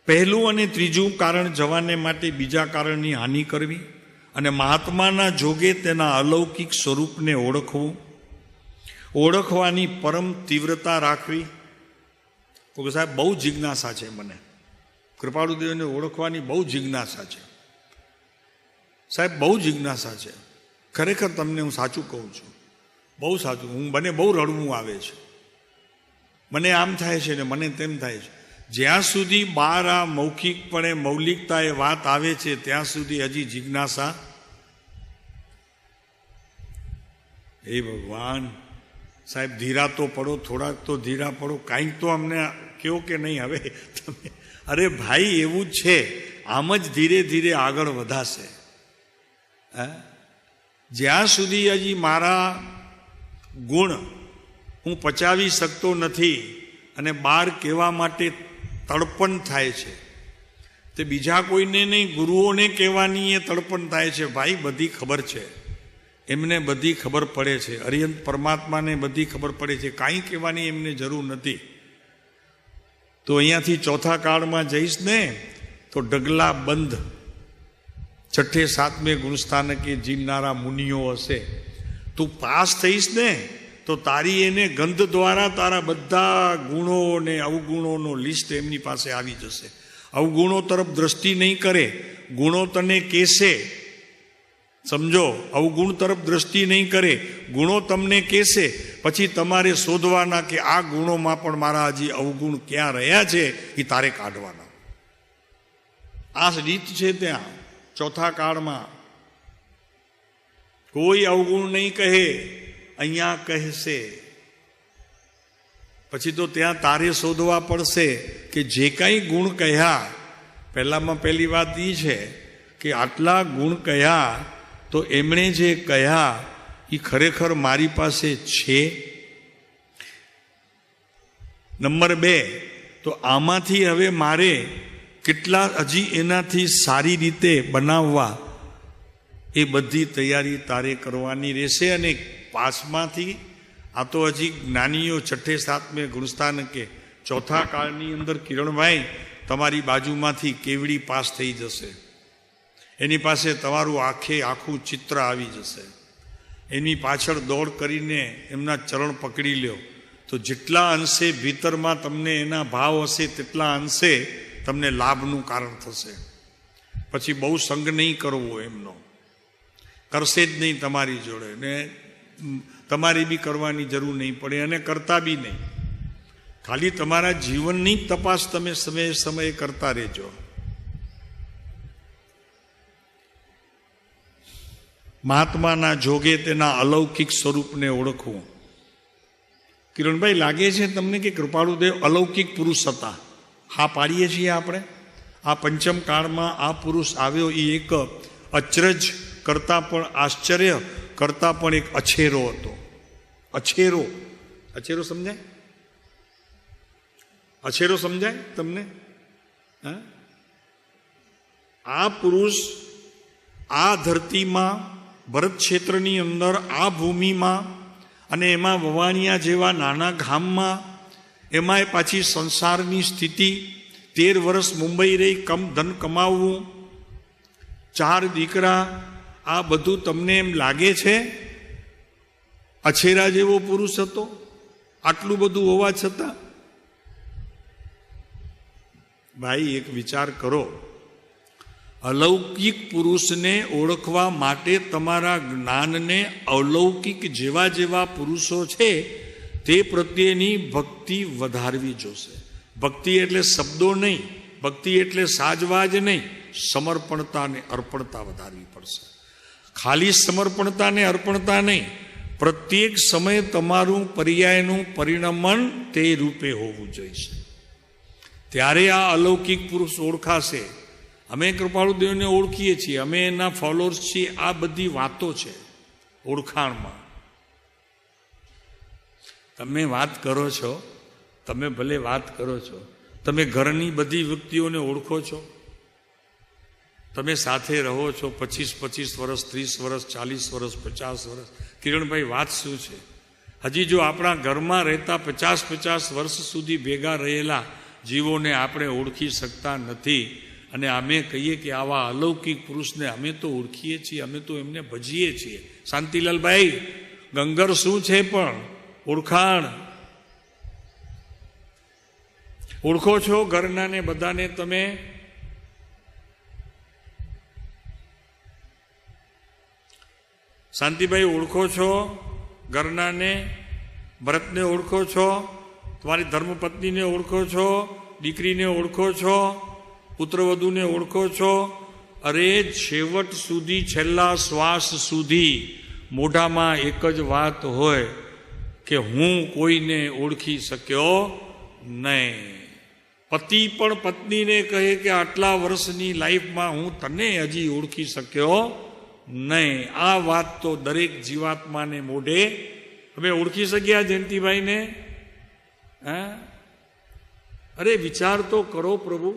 [SPEAKER 2] પહેલું અને ત્રીજું કારણ જવાને માટે બીજા કારણની હાનિ કરવી અને મહાત્માના જોગે તેના અલૌકિક સ્વરૂપને ઓળખવું, ઓળખવાની પરમ તીવ્રતા રાખવી. તો સાહેબ બહુ જિજ્ઞાસા છે મને, કૃપાળુદેવને ઓળખવાની બહુ જિજ્ઞાસા છે સાહેબ, બહુ જિજ્ઞાસા છે. ખરેખર તમને હું સાચું કહું છું, બહુ સાચું. મને બહુ રડવું આવે છે, મને આમ થાય છે ને મને તેમ થાય છે. જ્યાં સુધી બહાર આ મૌખિકપણે મૌલિકતા એ વાત આવે છે ત્યાં સુધી હજી જિજ્ઞાસા. હે ભગવાન સાહેબ, ધીરા તો પડો, થોડાક તો ધીરા પડો, કાંઈક તો અમને કહો કે નહીં હવે તમે. અરે ભાઈ એવું જ છે, આમ જ ધીરે ધીરે આગળ વધાશે. જ્યાં સુધી હજી મારા ગુણ હું પચાવી શકતો નથી અને બહાર કહેવા માટે તડપણ થાય છે, તે બીજા કોઈને નહીં, ગુરુઓને કહેવાની એ તડપણ થાય છે. ભાઈ બધી ખબર છે, એમને બધી ખબર પડે છે, અરિહંત પરમાત્માને બધી ખબર પડે છે, કાંઈ કહેવાની એમને જરૂર નથી. તો અહીંયાથી ચોથા કાળમાં જઈશ ને તો ડગલા બંધ 6ઠે 7મે ગુણસ્થાનકે જીવનારા મુનિઓ હશે. તું પાસ થઈશ ને તો તારી એને ગંધ દ્વારા તારા બધા ગુણો ને અવગુણોનો લિસ્ટ એમની પાસે આવી જશે. અવગુણો તરફ દ્રષ્ટિ નહીં કરે, ગુણો તને કહેશે. સમજો, અવગુણ તરફ દ્રષ્ટિ નહીં કરે, ગુણો તમને કહેશે. પછી તમારે શોધવાના કે આ ગુણોમાં પણ મારા હજી અવગુણ ક્યાં રહ્યા છે, એ તારે કાઢવાના. આ રીત છે ત્યાં ચોથા કાળમાં. કોઈ અવગુણ નહીં કહે, અહીંયા કહેશે. પછી તો ત્યાં તારે શોધવા પડશે કે જે કાંઈ ગુણ કહ્યા, પહેલામાં પહેલી વાત એ છે કે આટલા ગુણ કહ્યા તો એમણે જે કહ્યા એ ખરેખર મારી પાસે છે. નંબર 2, તો આમાંથી હવે મારે કેટલા હજી એનાથી સારી રીતે બનાવવા, એ બધી તૈયારી તારે કરવાની રહેશે. અને પાસમાંથી આ તો હજી જ્ઞાનીઓ 6ઠે 7મે ગુણસ્થાનકે ચોથા કાળની અંદર કિરણભાઈ તમારી બાજુમાંથી કેવડી પાસ થઈ જશે. એની પાસે તમારું આખું ચિત્ર આવી જશે. એની પાછળ દોડ કરીને એમના ચરણ પકડી લ્યો તો જેટલા અંશે ભીતરમાં તમને એના ભાવ હશે તેટલા અંશે તમને લાભનું કારણ થશે. પછી બહુ સંગ નહીં કરવો એમનો, કરશે જ નહીં તમારી જોડે, ને તમારી બી કરવાની જરૂર નહીં પડે અને કરતા બી નહીં. ખાલી તમારા જીવનની તપાસ તમે સમયે કરતા રહેજો. મહાત્માના જોગે તેના અલૌકિક સ્વરૂપને ઓળખવું. કિરણભાઈ, લાગે છે તમને કે કૃપાળુદેવ અલૌકિક પુરુષ હતા? હા પાડીએ છીએ આપણે. આ પંચમ કાળમાં આ પુરુષ આવ્યો એ એક અચરજ કરતા પણ, આશ્ચર્ય કરતા પણ એક અછેરો હતો. અછેરો સમજાય? અછેરો સમજાય તમને? હા, આ પુરુષ આ ધરતીમાં, ભરત ક્ષેત્રની અંદર, આ ભૂમિમાં, અને એમાં વવાણિયા જેવા નાના ગામમાં, એમાંય પાછી સંસારની સ્થિતિ, 13 વર્ષ મુંબઈ રહી, ધન કમાવવું, 4 દીકરા, આ બધું તમને એમ લાગે છે અછેરા જેવો પુરુષ હતો? આટલું બધું હોવા છતાં? ભાઈ એક વિચાર કરો, અલૌકિક પુરુષને ઓળખવા માટે તમારા જ્ઞાનને અલૌકિક જેવા જેવા પુરુષો છે તે પ્રત્યેની ભક્તિ વધારવી જોશે. ભક્તિ એટલે શબ્દો નહીં, ભક્તિ એટલે સાજવાજ નહીં, સમર્પણતા અને અર્પણતા વધારવી પડશે. ખાલી સમર્પણતા ને અર્પણતા નહીં, પ્રત્યેક સમયે તમારું પર્યાયનું પરિણમન તે રૂપે હોવું જોઈએ. ત્યારે આ અલૌકિક પુરુષ ઓળખાશે. અમે કૃપાળુદેવને ઓળખીએ છીએ, અમે એના ફોલોઅર્સ છીએ. આ બધી વાતો છે ઓળખાણમાં. તમે વાત કરો છો, તમે ભલે વાત કરો છો, તમે ઘરની બધી વ્યક્તિઓને ઓળખો છો? તમે સાથે રહો છો 25 વર્ષ, 30 વર્ષ, 40 વર્ષ, 50 વર્ષ. કિરણભાઈ, વાત શું છે? હજી જો આપણા ઘરમાં રહેતા 50 વર્ષ સુધી ભેગા રહેલા જીવોને આપણે ઓળખી શકતા નથી, અને અમે કહીએ કે આવા અલૌકિક પુરુષને અમે તો ઓળખીએ છીએ, અમે તો એમને ભજીએ છીએ. શાંતિલાલભાઈ, ગંગર શું છે પણ ઓળખાણ? ઓળખો છો ઘરના ને બધાને તમે? શાંતિભાઈ, ઓળખો છો ઘરનાને? ભરતને ઓળખો છો? તમારી ધર્મપત્નીને ઓળખો છો? દીકરીને ઓળખો છો? પુત્રવધુને ઓળખો છો? અરે છેવટ સુધી, છેલ્લા શ્વાસ સુધી મોઢામાં એક જ વાત હોય કે હું કોઈને ઓળખી શક્યો નહીં. પતિ પણ પત્નીને કહે કે આટલા વર્ષની લાઈફમાં હું તને હજી ઓળખી શક્યો નહીં. આ વાત તો દરેક જીવાત્માને મોઢે તમે ઓળખી શક્યા જયંતિભાઈને? હા, અરે વિચાર તો કરો પ્રભુ.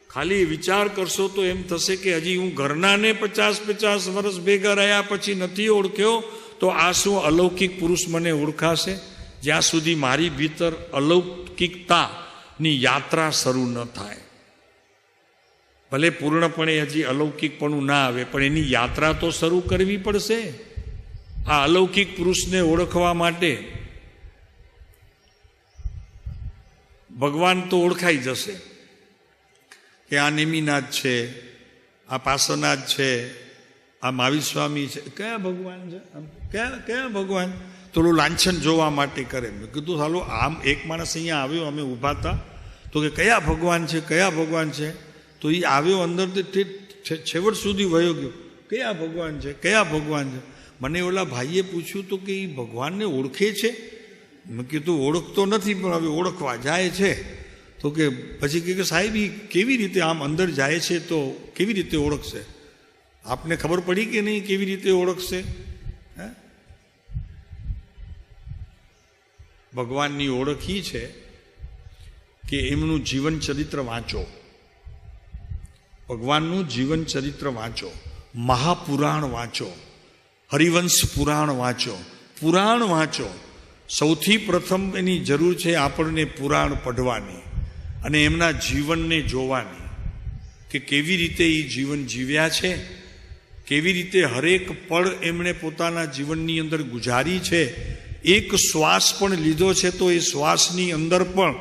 [SPEAKER 2] ખાલી વિચાર કરશો તો એમ થશે કે હજી હું ઘરનાને 50 વર્ષ ભેગા રહ્યા પછી નથી ઓળખ્યો તો આ શું અલૌકિક પુરુષ મને ઓળખાશે? જ્યાં સુધી મારી ભીતર અલૌકિકતાની યાત્રા શરૂ ન થાય. ભલે પૂર્ણપણે હજી અલૌકિકપણું ના આવે, પણ એની યાત્રા તો શરૂ કરવી પડશે. આ અલૌકિક પુરુષને ઓળખવા માટે ભગવાન તો ઓળખાઈ જશે કે આ નેમિનાથ છે, આ પાર્શ્વનાથ છે, આ મહાવીર સ્વામી છે. કયા ભગવાન છે? કયા ભગવાન? થોડું લાંછન જોવા માટે કરે. મેં કીધું ચાલો, આમ એક માણસ અહીંયા આવ્યો, અમે ઊભા હતા, તો કે કયા ભગવાન છે, કયા ભગવાન છે? તો એ આવ્યો અંદર, છેવટ સુધી વયો ગયો, કયા ભગવાન છે, કયા ભગવાન છે? મને ઓલા ભાઈએ પૂછ્યું તો કે એ ભગવાનને ઓળખે છે? મેં કીધું ઓળખતો નથી, પણ હવે ઓળખવા જાય છે. તો કે પછી કે સાહેબ એ કેવી રીતે આમ અંદર જાય છે તો કેવી રીતે ઓળખશે? આપને ખબર પડી કે નહીં કેવી રીતે ઓળખશે? ભગવાનની ઓળખ એ છે કે એમનું જીવન ચરિત્ર વાંચો. ભગવાનનું જીવન ચરિત્ર વાંચો, મહાપુરાણ વાંચો, હરિવંશ પુરાણ વાંચો, પુરાણ વાંચો. સૌથી પ્રથમ એની જરૂર છે આપણને પુરાણ પઢવાની અને એમના જીવનને જોવાની કે કેવી રીતે એ જીવન જીવ્યા છે, કેવી રીતે હરેક પળ એમણે પોતાના જીવનની અંદર ગુજારી છે. એક શ્વાસ પણ લીધો છે તો એ શ્વાસની અંદર પણ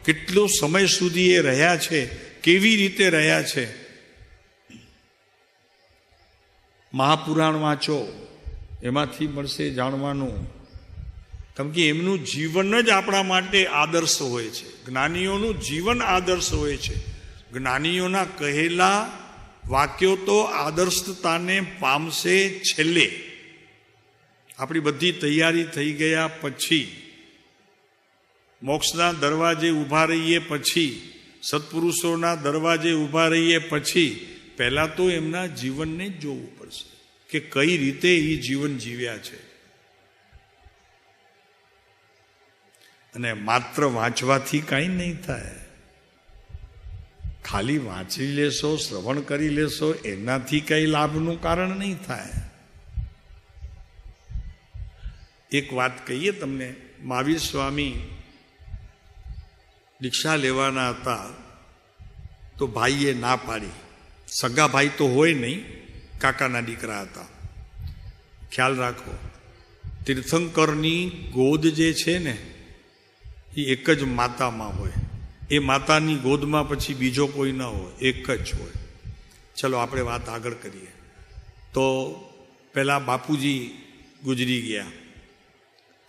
[SPEAKER 2] કેટલો સમય સુધી એ રહ્યા છે, કેવી રીતે રહ્યા છે. મહાપુરાણ વાંચો, એમાંથી મળશે જાણવાનું. કેમ કે એમનું જીવન જ આપણા માટે આદર્શ હોય છે. જ્ઞાનીઓનું જીવન આદર્શ હોય છે. જ્ઞાનીઓના કહેલા વાક્યો તો આદર્શતાને પામશે છેલ્લે. આપણી બધી તૈયારી થઈ ગયા પછી, મોક્ષના દરવાજે ઊભા રહીએ પછી, સત્પુરુષોના દરવાજે ઊભા રહીએ પછી, પહેલાં તો એમના જીવનને જ જોવું પડશે કે કઈ રીતે એ જીવન જીવ્યા છે. અને માત્ર વાંચવાથી કાંઈ નહીં થાય. ખાલી વાંચી લેશો, શ્રવણ કરી લેશો, એનાથી કંઈ લાભનું કારણ નહીં થાય. એક વાત કહીએ તમને. મહાવીર સ્વામી દીક્ષા લેવાના હતા તો ભાઈએ ના પાડી. સગા ભાઈ તો હોય નહીં, કાકાના દીકરા હતા. ખ્યાલ રાખો, તીર્થંકરની ગોદ જે છે ને એ એક જ માતામાં હોય. એ માતાની ગોદમાં પછી બીજો કોઈ ન હોય, એક જ હોય. ચલો આપણે વાત આગળ કરીએ. તો પેલા બાપુજી ગુજરી ગયા,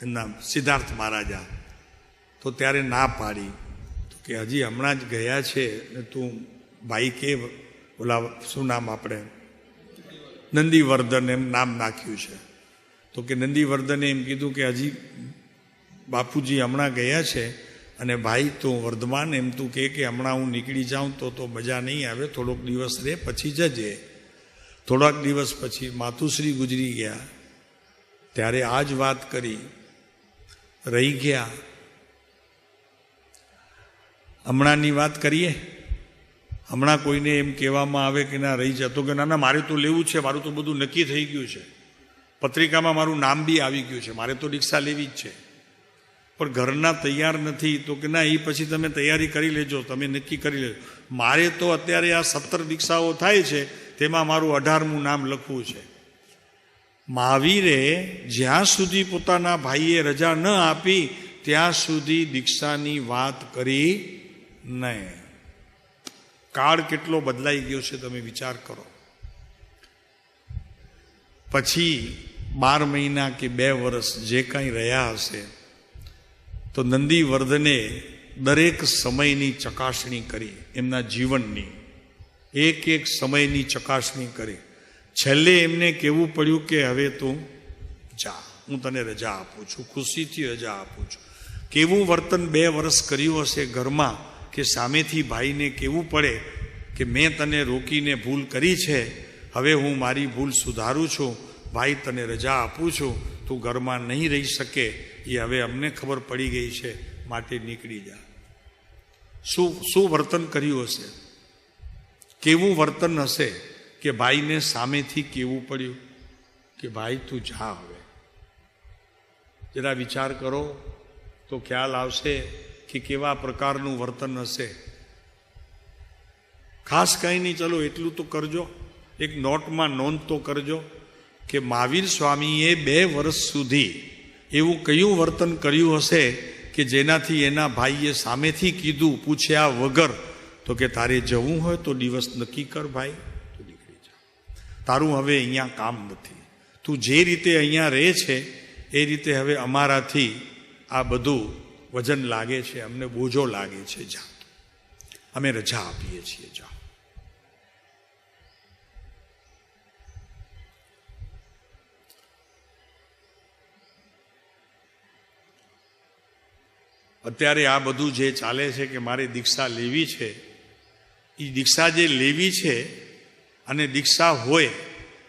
[SPEAKER 2] એમના સિદ્ધાર્થ મહારાજા. તો ત્યારે ના પાડી તો કે હજી હમણાં જ ગયા છે ને તું ભાઈ કે ઓલા શું નામ આપણે નંદીવર્ધન એમ નામ નાખ્યું છે. તો કે નંદીવર્ધને એમ કીધું કે હજી બાપુજી હમણાં ગયા છે અને ભાઈ તું વર્ધમાન એમ તું કે હમણાં હું નીકળી જાઉં તો મજા નહીં આવે, થોડોક દિવસ રહે પછી જજે. થોડાક દિવસ પછી માતુશ્રી ગુજરી ગયા ત્યારે આ જ વાત કરી, રહી ગયા. હમણાંની વાત કરીએ. હમણાં કોઈને એમ કહેવામાં આવે કે ના રહી જતો કે ના મારે તો લેવું છે, મારું તો બધું નક્કી થઈ ગયું છે, પત્રિકામાં મારું નામ બી આવી ગયું છે, મારે તો દીક્ષા લેવી જ છે, પણ ઘરના તૈયાર નથી. તો કે ના એ પછી તમે તૈયારી કરી લેજો, તમે નક્કી કરી લેજો. મારે તો અત્યારે આ 17 દીક્ષાઓ થાય છે તેમાં મારું 18મું નામ લખવું છે. મહાવીરે જ્યાં સુધી પોતાના ભાઈએ રજા ન આપી ત્યાં સુધી દીક્ષાની વાત કરી નહીં. કાળ કેટલો બદલાઈ ગયો છે તમે વિચાર કરો. પછી 12 મહિના કે 2 વર્ષ જે કાંઈ રહ્યા હશે તો નંદીવર્ધને દરેક સમયની ચકાસણી કરી, એમના જીવનની એક એક સમયની ચકાસણી કરી. છેલ્લે એમને કહેવું પડ્યું કે હવે તું જા, હું તને રજા આપું છું, ખુશીથી રજા આપું છું. કેવું વર્તન 2 વર્ષ કર્યું હશે ઘરમાં કે સામેથી ભાઈને કહેવું પડે કે મેં તને રોકીને ભૂલ કરી છે, હવે હું મારી ભૂલ સુધારું છું, ભાઈ તને રજા આપું છું, તું ઘરમાં નહીં રહી શકે. એ હવે અમને ખબર પડી ગઈ છે, માટે નીકળી જા. શું વર્તન કર્યું હશે, કેવું વર્તન હશે કે ભાઈને સામેથી કેવું પડ્યું કે ભાઈ તું જા. હવે જરા વિચાર કરો તો ખ્યાલ આવશે કે કેવા પ્રકારનું વર્તન હશે. ખાસ કંઈ નહીં, ચલો એટલું તો કરજો, એક નોટમાં નોંધ તો કરજો કે મહાવીર સ્વામીએ 2 વર્ષ સુધી એવું કયું વર્તન કર્યું હશે કે જેનાથી એના ભાઈએ સામેથી કીધું પૂછ્યા વગર તો કે તારે જવું હોય તો દિવસ નક્કી કર ભાઈ, તું નીકળી જા, તારું હવે અહીંયા કામ નથી, તું જે રીતે અહીંયા રહે છે એ રીતે હવે અમારાથી આ બધું વજન લાગે છે, અમને બોજો લાગે છે, જા, અમે રજા આપીએ છીએ, જા. અત્યારે આ બધું જે ચાલે છે કે મારે દીક્ષા લેવી છે, એ દીક્ષા જે લેવી છે અને દીક્ષા હોય,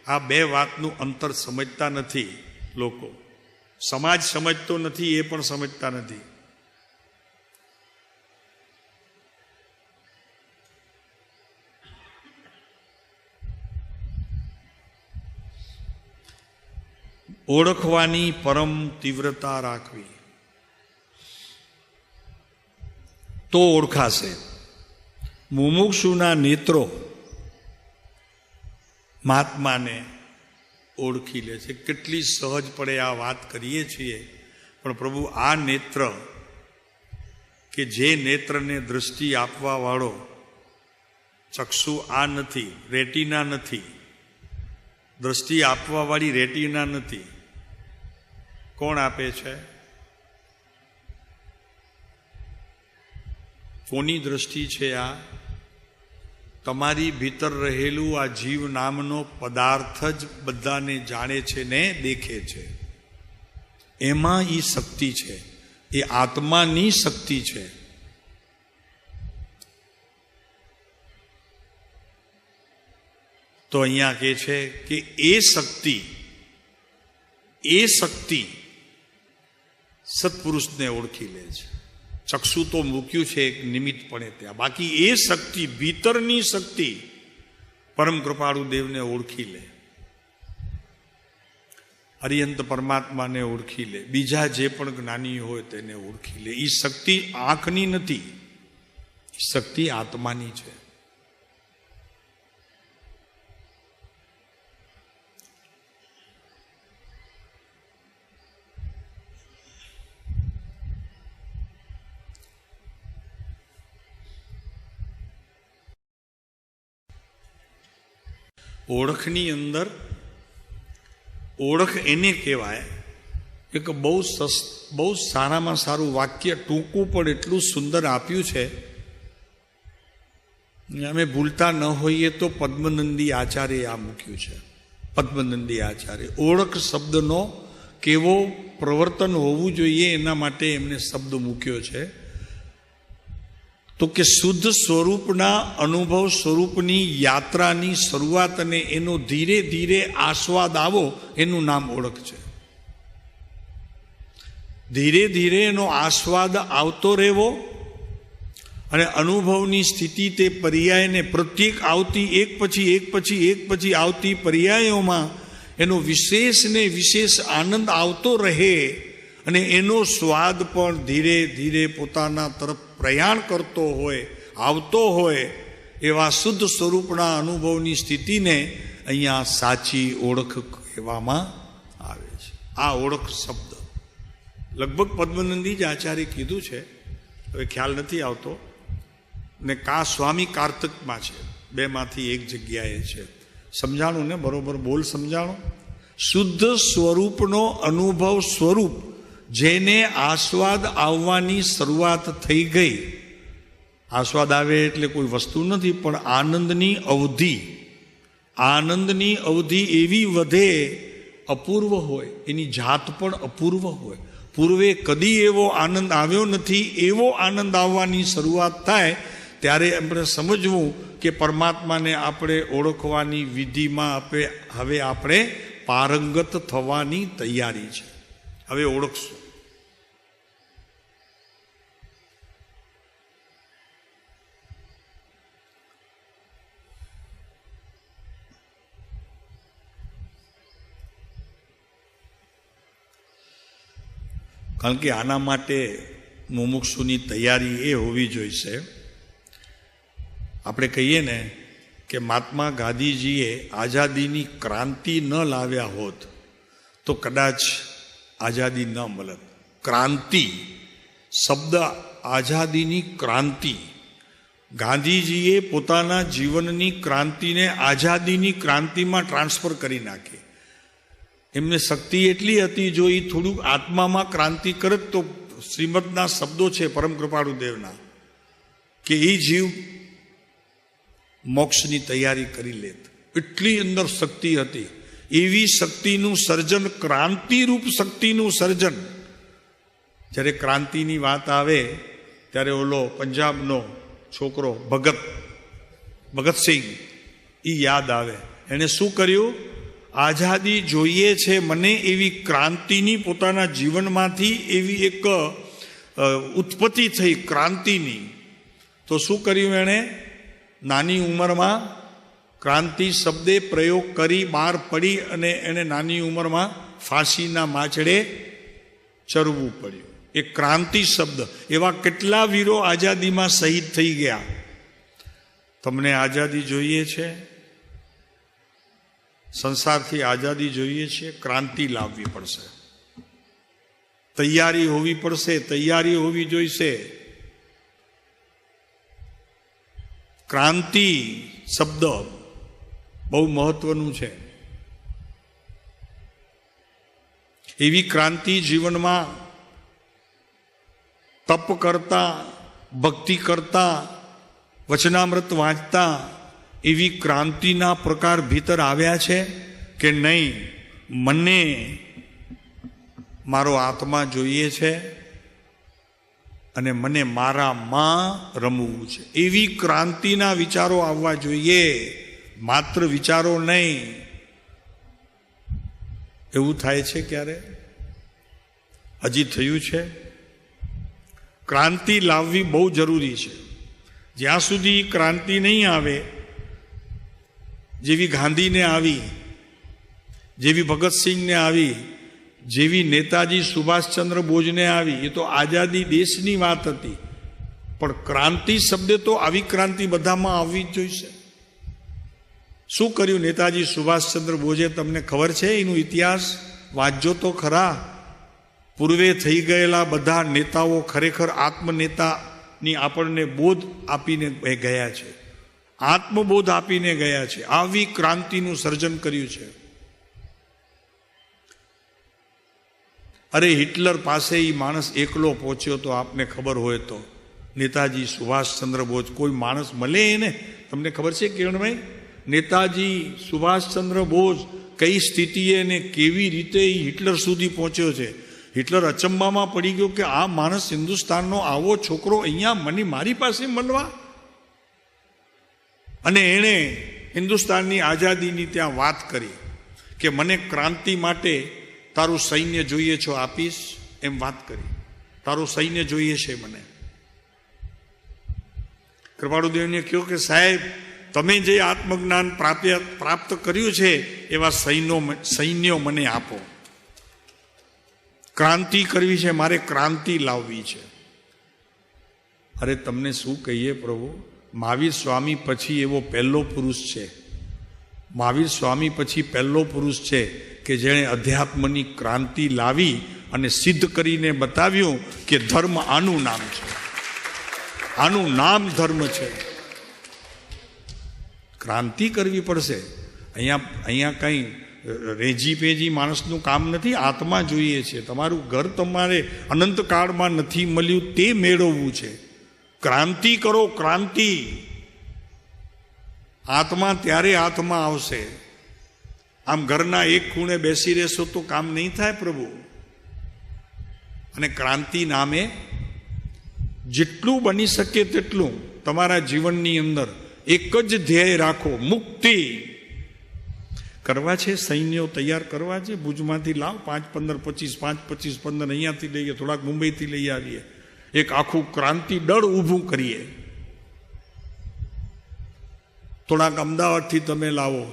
[SPEAKER 2] આ 2 વાતનું અંતર સમજતા નથી લોકો. સમાજ સમજતો નથી, એ પણ સમજતા નથી. ઓળખવાની પરમ તીવ્રતા રાખવી તો ઓળખાશે. મુમુક્ષુના નેત્રો મહાત્માને ઓળખી લે છે. કેટલી સહજ પડે આ વાત કરીએ છીએ, પણ પ્રભુ આ નેત્ર કે જે નેત્રને દૃષ્ટિ આપવા વાળો ચક્ષુ આ નથી, રેટિના નથી, દૃષ્ટિ આપવા વાળી રેટિના નથી, કોણ આપે છે? કોની દ્રષ્ટિ છે આ? તમારી ભીતર રહેલું આ જીવ નામનો પદાર્થ જ બધાને જાણે છે ને દેખે છે. એમાં એ શક્તિ છે, એ આત્માની શક્તિ છે. તો અહીંયા કહે છે કે એ શક્તિ સત્પુરુષને ઓળખી લે છે. ચક્ષુ તો મૂક્યું છે એક નિમિત્તપણે ત્યાં, બાકી એ શક્તિ, ભીતરની શક્તિ પરમ કૃપાળુ દેવને ઓળખી લે, અરિયંત પરમાત્માને ઓળખી લે, બીજા જે પણ જ્ઞાની હોય તેને ઓળખી લે. એ શક્તિ આંખની નથી, એ શક્તિ આત્માની છે. ઓળખની અંદર ઓળખ એને કહેવાય. એક બહુ સારામાં સારું વાક્ય, ટૂંકું પણ એટલું સુંદર આપ્યું છે, અમે ભૂલતા ન હોઈએ તો પદ્મનંદી આચાર્ય આ મૂક્યું છે. પદ્મનંદી આચાર્ય ઓળખ શબ્દનો કેવો પ્રવર્તન હોવું જોઈએ એના માટે એમને શબ્દ મૂક્યો છે. તો કે શુદ્ધ સ્વરૂપના અનુભવ સ્વરૂપની યાત્રાની શરૂઆત અને એનો ધીરે ધીરે આસ્વાદ આવો, એનું નામ ઓળખ છે. ધીરે ધીરે એનો આસ્વાદ આવતો રહેવો અને અનુભવની સ્થિતિ તે પર્યાયને પ્રત્યેક આવતી એક પછી આવતી પર્યાયોમાં એનો વિશેષ ને વિશેષ આનંદ આવતો રહે અને એનો સ્વાદ પણ ધીરે ધીરે પોતાના તરફ પ્રયાણ કરતો હોય, આવતો હોય, એવા શુદ્ધ સ્વરૂપના અનુભવની સ્થિતિને અહીંયા સાચી ઓળખ કહેવામાં આવે છે. આ ઓળખ શબ્દ લગભગ પદ્મનંદી જ આચાર્ય કીધું છે, હવે ખ્યાલ નથી આવતો, ને સ્વામી કાર્તકમાં છે, 2માંથી એક જગ્યાએ છે. સમજાણું ને? બરોબર બોલ, સમજાણું? શુદ્ધ સ્વરૂપનો અનુભવ સ્વરૂપ જેને આસ્વાદ આવવાની શરૂઆત થઈ ગઈ. આસ્વાદ આવે એટલે કોઈ વસ્તુ નથી, પણ આનંદની અવધિ એવી વધે, અપૂર્વ હોય, એની જાત પણ અપૂર્વ હોય. પૂર્વે કદી એવો આનંદ આવ્યો નથી, એવો આનંદ આવવાની શરૂઆત થાય ત્યારે આપણે સમજવું કે પરમાત્માને આપણે ઓળખવાની વિધિમાં હવે આપણે પારંગત થવાની તૈયારી છે. હવે ઓળખશું. કારણ કે આના માટે મુમુક્ષુની તૈયારી એ હોવી જોઈશે. આપણે કહીએ ને કે મહાત્મા ગાંધીજીએ આઝાદીની ક્રાંતિ ન લાવ્યા હોત તો કદાચ આઝાદી ન મળત. ક્રાંતિ શબ્દ, આઝાદીની ક્રાંતિ, ગાંધીજીએ પોતાના જીવનની ક્રાંતિને આઝાદીની ક્રાંતિમાં ટ્રાન્સફર કરી નાખી. એમને શક્તિ એટલી હતી, જો એ થોડુંક આત્મામાં ક્રાંતિ કરત તો શ્રીમદના શબ્દો છે પરમ કૃપાળુ દેવના, કે એ જીવ મોક્ષની તૈયારી કરી લેત. એટલી અંદર શક્તિ હતી. એવી શક્તિનું સર્જન, ક્રાંતિરૂપ શક્તિનું સર્જન. જ્યારે ક્રાંતિની વાત આવે ત્યારે ઓલો પંજાબનો છોકરો ભગતસિંહ એ યાદ આવે. એણે શું કર્યું? આઝાદી જોઈએ છે મને એવી ક્રાંતિની પોતાના જીવનમાંથી એવી એક ઉત્પત્તિ થઈ ક્રાંતિની. તો શું કર્યું એણે? નાની ઉંમરમાં ક્રાંતિ શબ્દે પ્રયોગ કરી બહાર પડી અને એને નાની ઉંમરમાં ફાંસીના માછડે ચરવું પડ્યું. એ ક્રાંતિ શબ્દ. એવા કેટલા વીરો આઝાદીમાં શહીદ થઈ ગયા. તમને આઝાદી જોઈએ છે? સંસારથી આઝાદી જોઈએ છે? ક્રાંતિ લાવવી પડશે, તૈયારી હોવી પડશે, તૈયારી હોવી જોઈશે. ક્રાંતિ શબ્દ બહુ મહત્વનું છે. એવી ક્રાંતિ જીવનમાં તપ કરતા, ભક્તિ કરતા, વચનામૃત વાંચતા એવી ક્રાંતિના પ્રકાર ભીતર આવ્યા છે કે નહીં? મને મારો આત્મા જોઈએ છે અને મને મારામાં રમવું છે. એવી ક્રાંતિના વિચારો આવવા જોઈએ, માત્ર વિચારો નહીં. એવું થાય છે ક્યારે? હજી થયું છે? ક્રાંતિ લાવવી બહુ જરૂરી છે. જ્યાં સુધી ક્રાંતિ નહીં આવે, જેવી ગાંધીને આવી, જેવી ભગતસિંહને આવી, જેવી નેતાજી સુભાષચંદ્ર બોઝને આવી, એ તો આઝાદી દેશની વાત હતી. પણ ક્રાંતિ શબ્દે તો આવી ક્રાંતિ બધામાં આવવી જ જોઈશે. શું કર્યું નેતાજી સુભાષચંદ્ર બોઝે? તમને ખબર છે એનું ઇતિહાસ? વાંચજો તો ખરા. પૂર્વે થઈ ગયેલા બધા નેતાઓ ખરેખર આત્મનેતાની આપણને બોધ આપીને ગયા છે, આત્મબોધ આપીને ગયા છે. આવી ક્રાંતિનું સર્જન કર્યું છે. અરે હિટલર પાસે એ માણસ એકલો પહોંચ્યો તો આપને ખબર હોય તો, નેતાજી સુભાષચંદ્ર બોઝ. કોઈ માણસ મળે એને? તમને ખબર છે કિરણભાઈ? નેતાજી સુભાષચંદ્ર બોઝ કઈ સ્થિતિએ ને કેવી રીતે હિટલર સુધી પહોંચ્યો છે. હિટલર અચંબામાં પડી ગયો કે આ માણસ હિન્દુસ્તાનનો આવો છોકરો અહીંયા મારી પાસે મળવા. અને એણે હિન્દુસ્તાનની આઝાદીની ત્યાં વાત કરી કે મને ક્રાંતિ માટે તારું સૈન્ય જોઈએ છો, આપીશ, એમ વાત કરી. તારું સૈન્ય જોઈએ છે મને. કૃપાળુદેવને કહ્યું કે સાહેબ, તમે જે આત્મજ્ઞાન પ્રાપ્ત કર્યું છે એવા સૈન્યો મને આપો. ક્રાંતિ કરવી છે મારે, ક્રાંતિ લાવવી છે. અરે તમને શું કહીએ પ્રભુ, મહાવીર સ્વામી પછી એવો પહેલો પુરુષ છે, મહાવીર સ્વામી પછી પહેલો પુરુષ છે કે જેણે અધ્યાત્મની ક્રાંતિ લાવી અને સિદ્ધ કરીને બતાવ્યું કે ધર્મ આનું નામ છે, આનું નામ ધર્મ છે. ક્રાંતિ કરવી પડશે. અહીંયા કંઈ રેજી પેજી માણસનું કામ નથી. આત્મા જોઈએ છે. તમારું ઘર તમારે અનંતકાળમાં નથી મળ્યું તે મેળવવું છે. ક્રાંતિ કરો, ક્રાંતિ. આત્મા ત્યારે હાથમાં આવશે. આમ ઘરના એક ખૂણે બેસી રહેશો તો કામ નહીં થાય પ્રભુ. અને ક્રાંતિ નામે જેટલું બની શકે તેટલું તમારા જીવનની અંદર એક જ ધ્યેય રાખો, મુક્તિ. કરવા છે, સૈન્યો તૈયાર કરવા છે. ભુજમાંથી લાવ 5, 15, 25, 5, 25, 15 અહીંયાથી લઈએ, થોડાક મુંબઈથી લઈ આવીએ. એક આખું ક્રાંતિ દળ ઊભું કરીએ. થોડાક અમદાવાદથી તમે લાવો.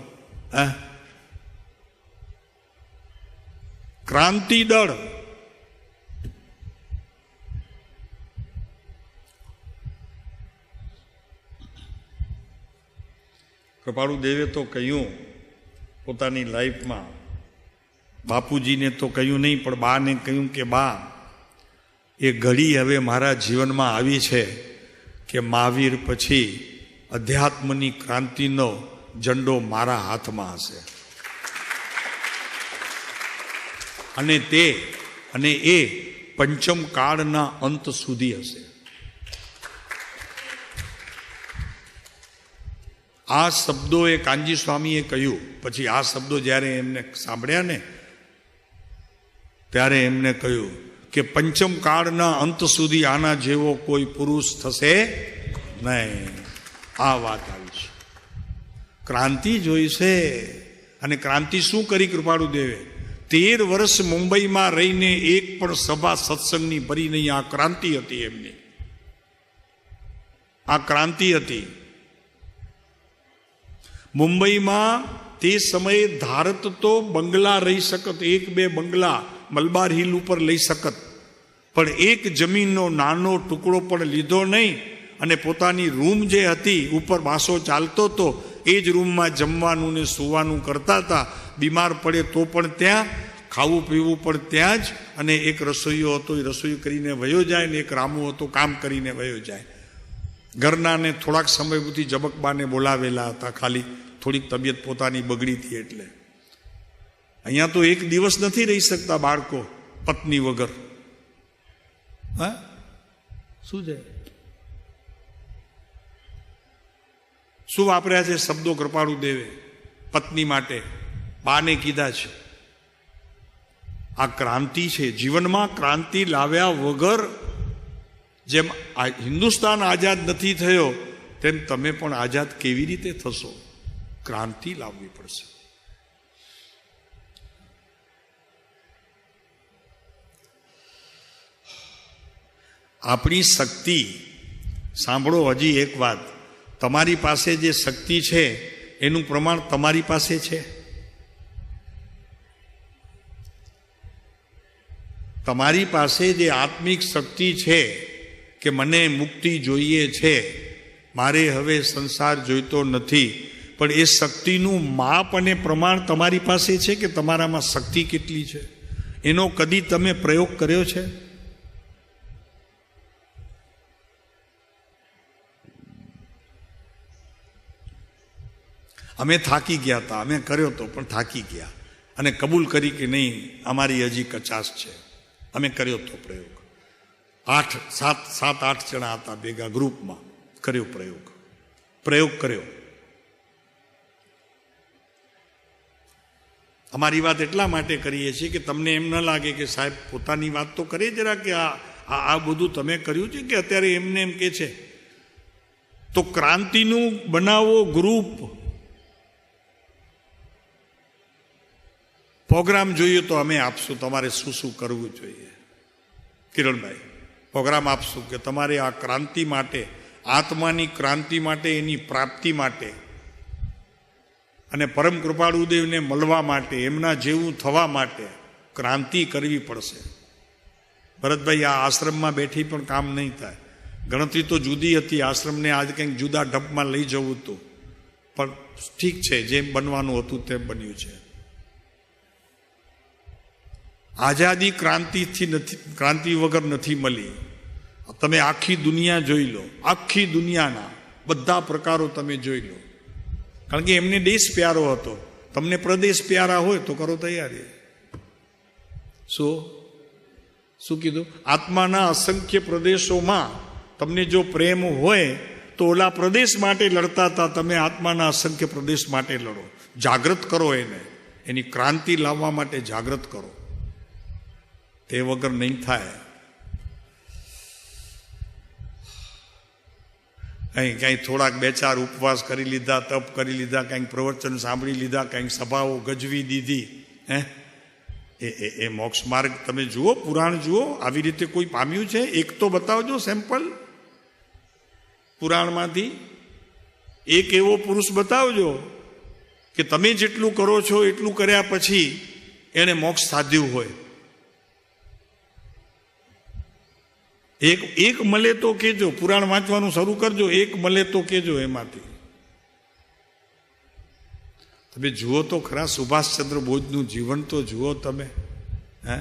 [SPEAKER 2] ક્રાંતિ દળ કૃપાળુ દેવે તો કહ્યું પોતાની લાઈફમાં, બાપુજીને તો કહ્યું નહીં પણ બાને કહ્યું કે બા, એ ઘડી હવે મારા જીવનમાં આવી છે કે મહાવીર પછી અધ્યાત્મની ક્રાંતિનો ઝંડો મારા હાથમાં હશે, અને એ પંચમ કાળના અંત સુધી હશે. આ શબ્દો એ કાનજી સ્વામીએ કહ્યું. પછી આ શબ્દો જ્યારે એમને સાંભળ્યા ને ત્યારે એમને કહ્યું કે પંચમ કાળના અંત સુધી આના જેવો કોઈ પુરુષ થશે નહીં. આ વાત આવી છે. ક્રાંતિ જોઈ છે. અને ક્રાંતિ શું કરી કૃપાળુ દેવે? 13 વર્ષ મુંબઈમાં રહીને એક પણ સભા સત્સંગની ભરી નહીં. આ ક્રાંતિ હતી એમની. આ ક્રાંતિ હતી. મુંબઈમાં તે સમયે ધારત તો બંગલા રહી શકત, 1-2 બંગલા મલબાર હિલ ઉપર લઈ શકત, પણ એક જમીનનો નાનો ટુકડો પણ લીધો નહીં. અને પોતાની રૂમ જે હતી ઉપર બાસો ચાલતો હતો એ જ રૂમમાં જમવાનું ને સૂવાનું કરતા હતા. બીમાર પડે તો પણ ત્યાં, ખાવું પીવું પણ ત્યાં જ. અને એક રસોઈયો હતો, એ રસોઈ કરીને વયો જાય, ને એક રામુ હતો કામ કરીને વયો જાય. ઘરનાને થોડાક સમય સુધી જબકબાને બોલાવેલા હતા, ખાલી થોડીક તબિયત પોતાની બગડી હતી એટલે. અહીંયા તો એક દિવસ નથી રહી શકતા બાળકો પત્ની વગર. હા, શું છે? શું વાપર્યા છે શબ્દો કૃપાળુ દેવે પત્ની માટે? બાને કીધા છે. આ ક્રાંતિ છે. જીવનમાં ક્રાંતિ લાવ્યા વગર, જેમ હિન્દુસ્તાન આઝાદ નથી થયો તેમ તમે પણ આઝાદ કેવી રીતે થશો? ક્રાંતિ લાવવી પડશે. આપણી શક્તિ, સાંભળો હજી એક વાત, તમારી પાસે જે શક્તિ છે એનું પ્રમાણ તમારી પાસે છે? તમારી પાસે જે આત્મિક શક્તિ છે કે મને મુક્તિ જોઈએ છે, મારે હવે સંસાર જોઈતો નથી, પણ એ શક્તિનું માપ અને પ્રમાણ તમારી પાસે છે કે તમારામાં શક્તિ કેટલી છે એનો કદી તમે પ્રયોગ કર્યો છે? અમે થાકી ગયા હતા, અમે કર્યો તો પણ થાકી ગયા અને કબૂલ કરી કે નહીં અમારી હજી કચાશ છે. અમે કર્યો તો પ્રયોગ. 7-8 જણા હતા ભેગા ગ્રુપમાં, કર્યો પ્રયોગ કર્યો. અમારી વાત એટલા માટે કરીએ છીએ કે તમને એમ ન લાગે કે સાહેબ પોતાની વાત તો કરે જરા, કે આ બધું તમે કર્યું છે કે અત્યારે એમને એમ કે છે. તો ક્રાંતિનું બનાવો ગ્રુપ. પ્રોગ્રામ જોઈએ તો અમે આપશું તમારે શું શું કરવું જોઈએ. કિરણભાઈ પ્રોગ્રામ આપશું કે તમારે આ ક્રાંતિ માટે, આત્માની ક્રાંતિ માટે, એની પ્રાપ્તિ માટે અને પરમ કૃપાળુદેવને મળવા માટે, એમના જેવું થવા માટે ક્રાંતિ કરવી પડશે. ભરતભાઈ આ આશ્રમમાં બેઠી પણ કામ નહીં થાય. ગણતરી તો જુદી હતી, આશ્રમને આજે કંઈક જુદા ઢબમાં લઈ જવું હતું, પણ ઠીક છે, જેમ બનવાનું હતું તેમ બન્યું છે. આઝાદી ક્રાંતિથી નથી, ક્રાંતિ વગર નથી મળી. તમે આખી દુનિયા જોઈ લો, આખી દુનિયાના બધા પ્રકારો તમે જોઈ લો. કારણ કે એમને દેશ પ્યારો હતો. તમને પ્રદેશ પ્યારા હોય તો કરો તૈયારી. શું કીધું? આત્માના અસંખ્ય પ્રદેશોમાં તમને જો પ્રેમ હોય તો ઓલા પ્રદેશ માટે લડતા હતા, તમે આત્માના અસંખ્ય પ્રદેશ માટે લડો. જાગૃત કરો એને, એની ક્રાંતિ લાવવા માટે જાગૃત કરો. તે વગર નહીં થાય. કંઈ થોડાક 2-4 ઉપવાસ કરી લીધા, તપ કરી લીધા, કંઈક પ્રવચન સાંભળી લીધા, કંઈક સભાઓ ગજવી દીધી, એ મોક્ષ માર્ગ તમે જુઓ, પુરાણ જુઓ. આવી રીતે કોઈ પામ્યું છે? એક તો બતાવજો સેમ્પલ પુરાણમાંથી. એક એવો પુરુષ બતાવજો કે તમે જેટલું કરો છો એટલું કર્યા પછી એણે મોક્ષ સાધ્યું હોય. એક મળે તો કેજો. પુરાણ વાંચવાનું શરૂ કરજો, એક મળે તો કેજો એમાંથી. તમે જુઓ તો ખરા સુભાષચંદ્ર બોઝનું જીવન તો જુઓ તમે. હે,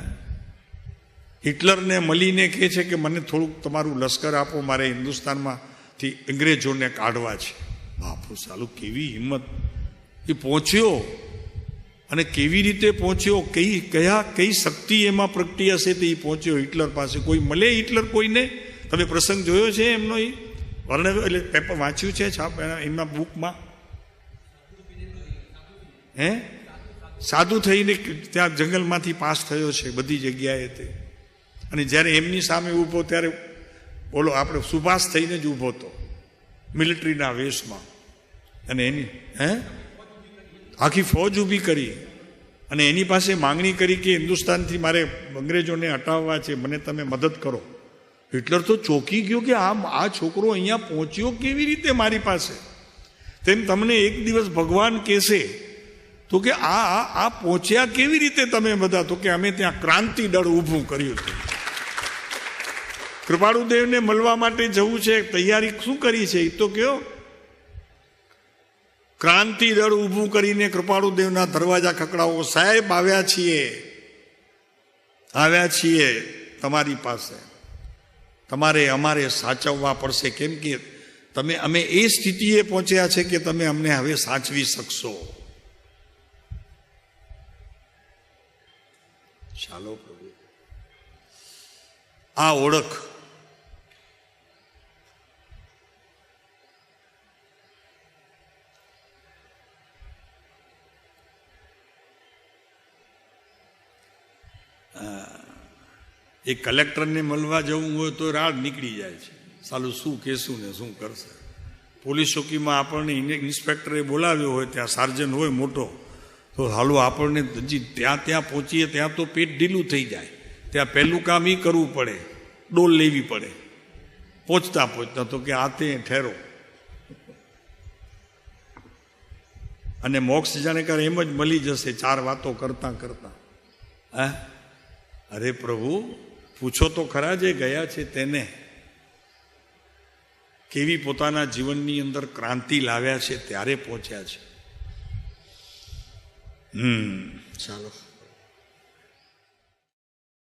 [SPEAKER 2] હિટલરને મળીને કહે છે કે મને થોડુંક તમારું લશ્કર આપો, મારે હિન્દુસ્તાનમાંથી અંગ્રેજોને કાઢવા છે. બાપુ સાલું, કેવી હિંમત! એ પહોંચ્યો, અને કેવી રીતે પહોંચ્યો, કઈ શક્તિ એમાં પ્રગટી હશે તે પહોંચ્યો હિટલર પાસે. કોઈ મળે હિટલર કોઈને? તમે પ્રસંગ જોયો છે એમનો? એ વર્ણવ્યો, એટલે પેપર વાંચ્યું છે છાપ એમના બુકમાં? હે, સાધુ થઈને ત્યાં જંગલમાંથી પાસ થયો છે બધી જગ્યાએ તે. અને જ્યારે એમની સામે ઊભો ત્યારે બોલો આપણે સુભાષ થઈને જ ઊભો હતો મિલિટરીના વેશમાં. અને એની આખી ફોજ ઊભી કરી અને એની પાસે માંગણી કરી કે હિન્દુસ્તાનથી મારે અંગ્રેજોને હટાવવા છે, મને તમે મદદ કરો. હિટલર તો ચોંકી ગયો કે આ છોકરો અહીંયા પહોંચ્યો કેવી રીતે મારી પાસે. તેમ તમને એક દિવસ ભગવાન કહેશે તો કે આ પહોંચ્યા કેવી રીતે તમે બધા? તો કે અમે ત્યાં ક્રાંતિ દળ ઊભું કર્યું હતું. કૃપાળુદેવને મળવા માટે જવું છે, તૈયારી શું કરી છે એ તો કયો. ક્રાંતિ દળ ઊભું કરીને કૃપાળુદેવના દરવાજા ખખડાવો, સાહેબ આવ્યા છીએ તમારી પાસે, તમારે અમારે સાચવવા પડશે, કેમ કે અમે એ સ્થિતિએ પહોંચ્યા છે કે તમે અમને હવે સાચવી શકશો. ચાલો પ્રભુ, આ ઓળખ એ કલેક્ટરને મળવા જવું હોય તો રાડ નીકળી જાય છે. સાલું શું કહેશું ને શું કરશે. પોલીસ ચોકીમાં આપણને ઇન્સ્પેક્ટરે બોલાવ્યો હોય, ત્યાં સાર્જન્ટ હોય મોટો, તો હાલું આપણને હજી ત્યાં પહોંચીએ ત્યાં તો પેટ ઢીલું થઈ જાય. ત્યાં પહેલું કામ એ કરવું પડે, ડોલ લેવી પડે પહોંચતા તો કે આ તે ઠેરો. અને મોક્ષ જાણે કરે એમ જ મળી જશે 4 વાતો કરતા કરતા. અરે પ્રભુ, પૂછો તો ખરા જે ગયા છે તેને કેવી પોતાના જીવનની અંદર ક્રાંતિ લાવ્યા છે, ત્યારે પહોંચ્યા છે. ચાલો.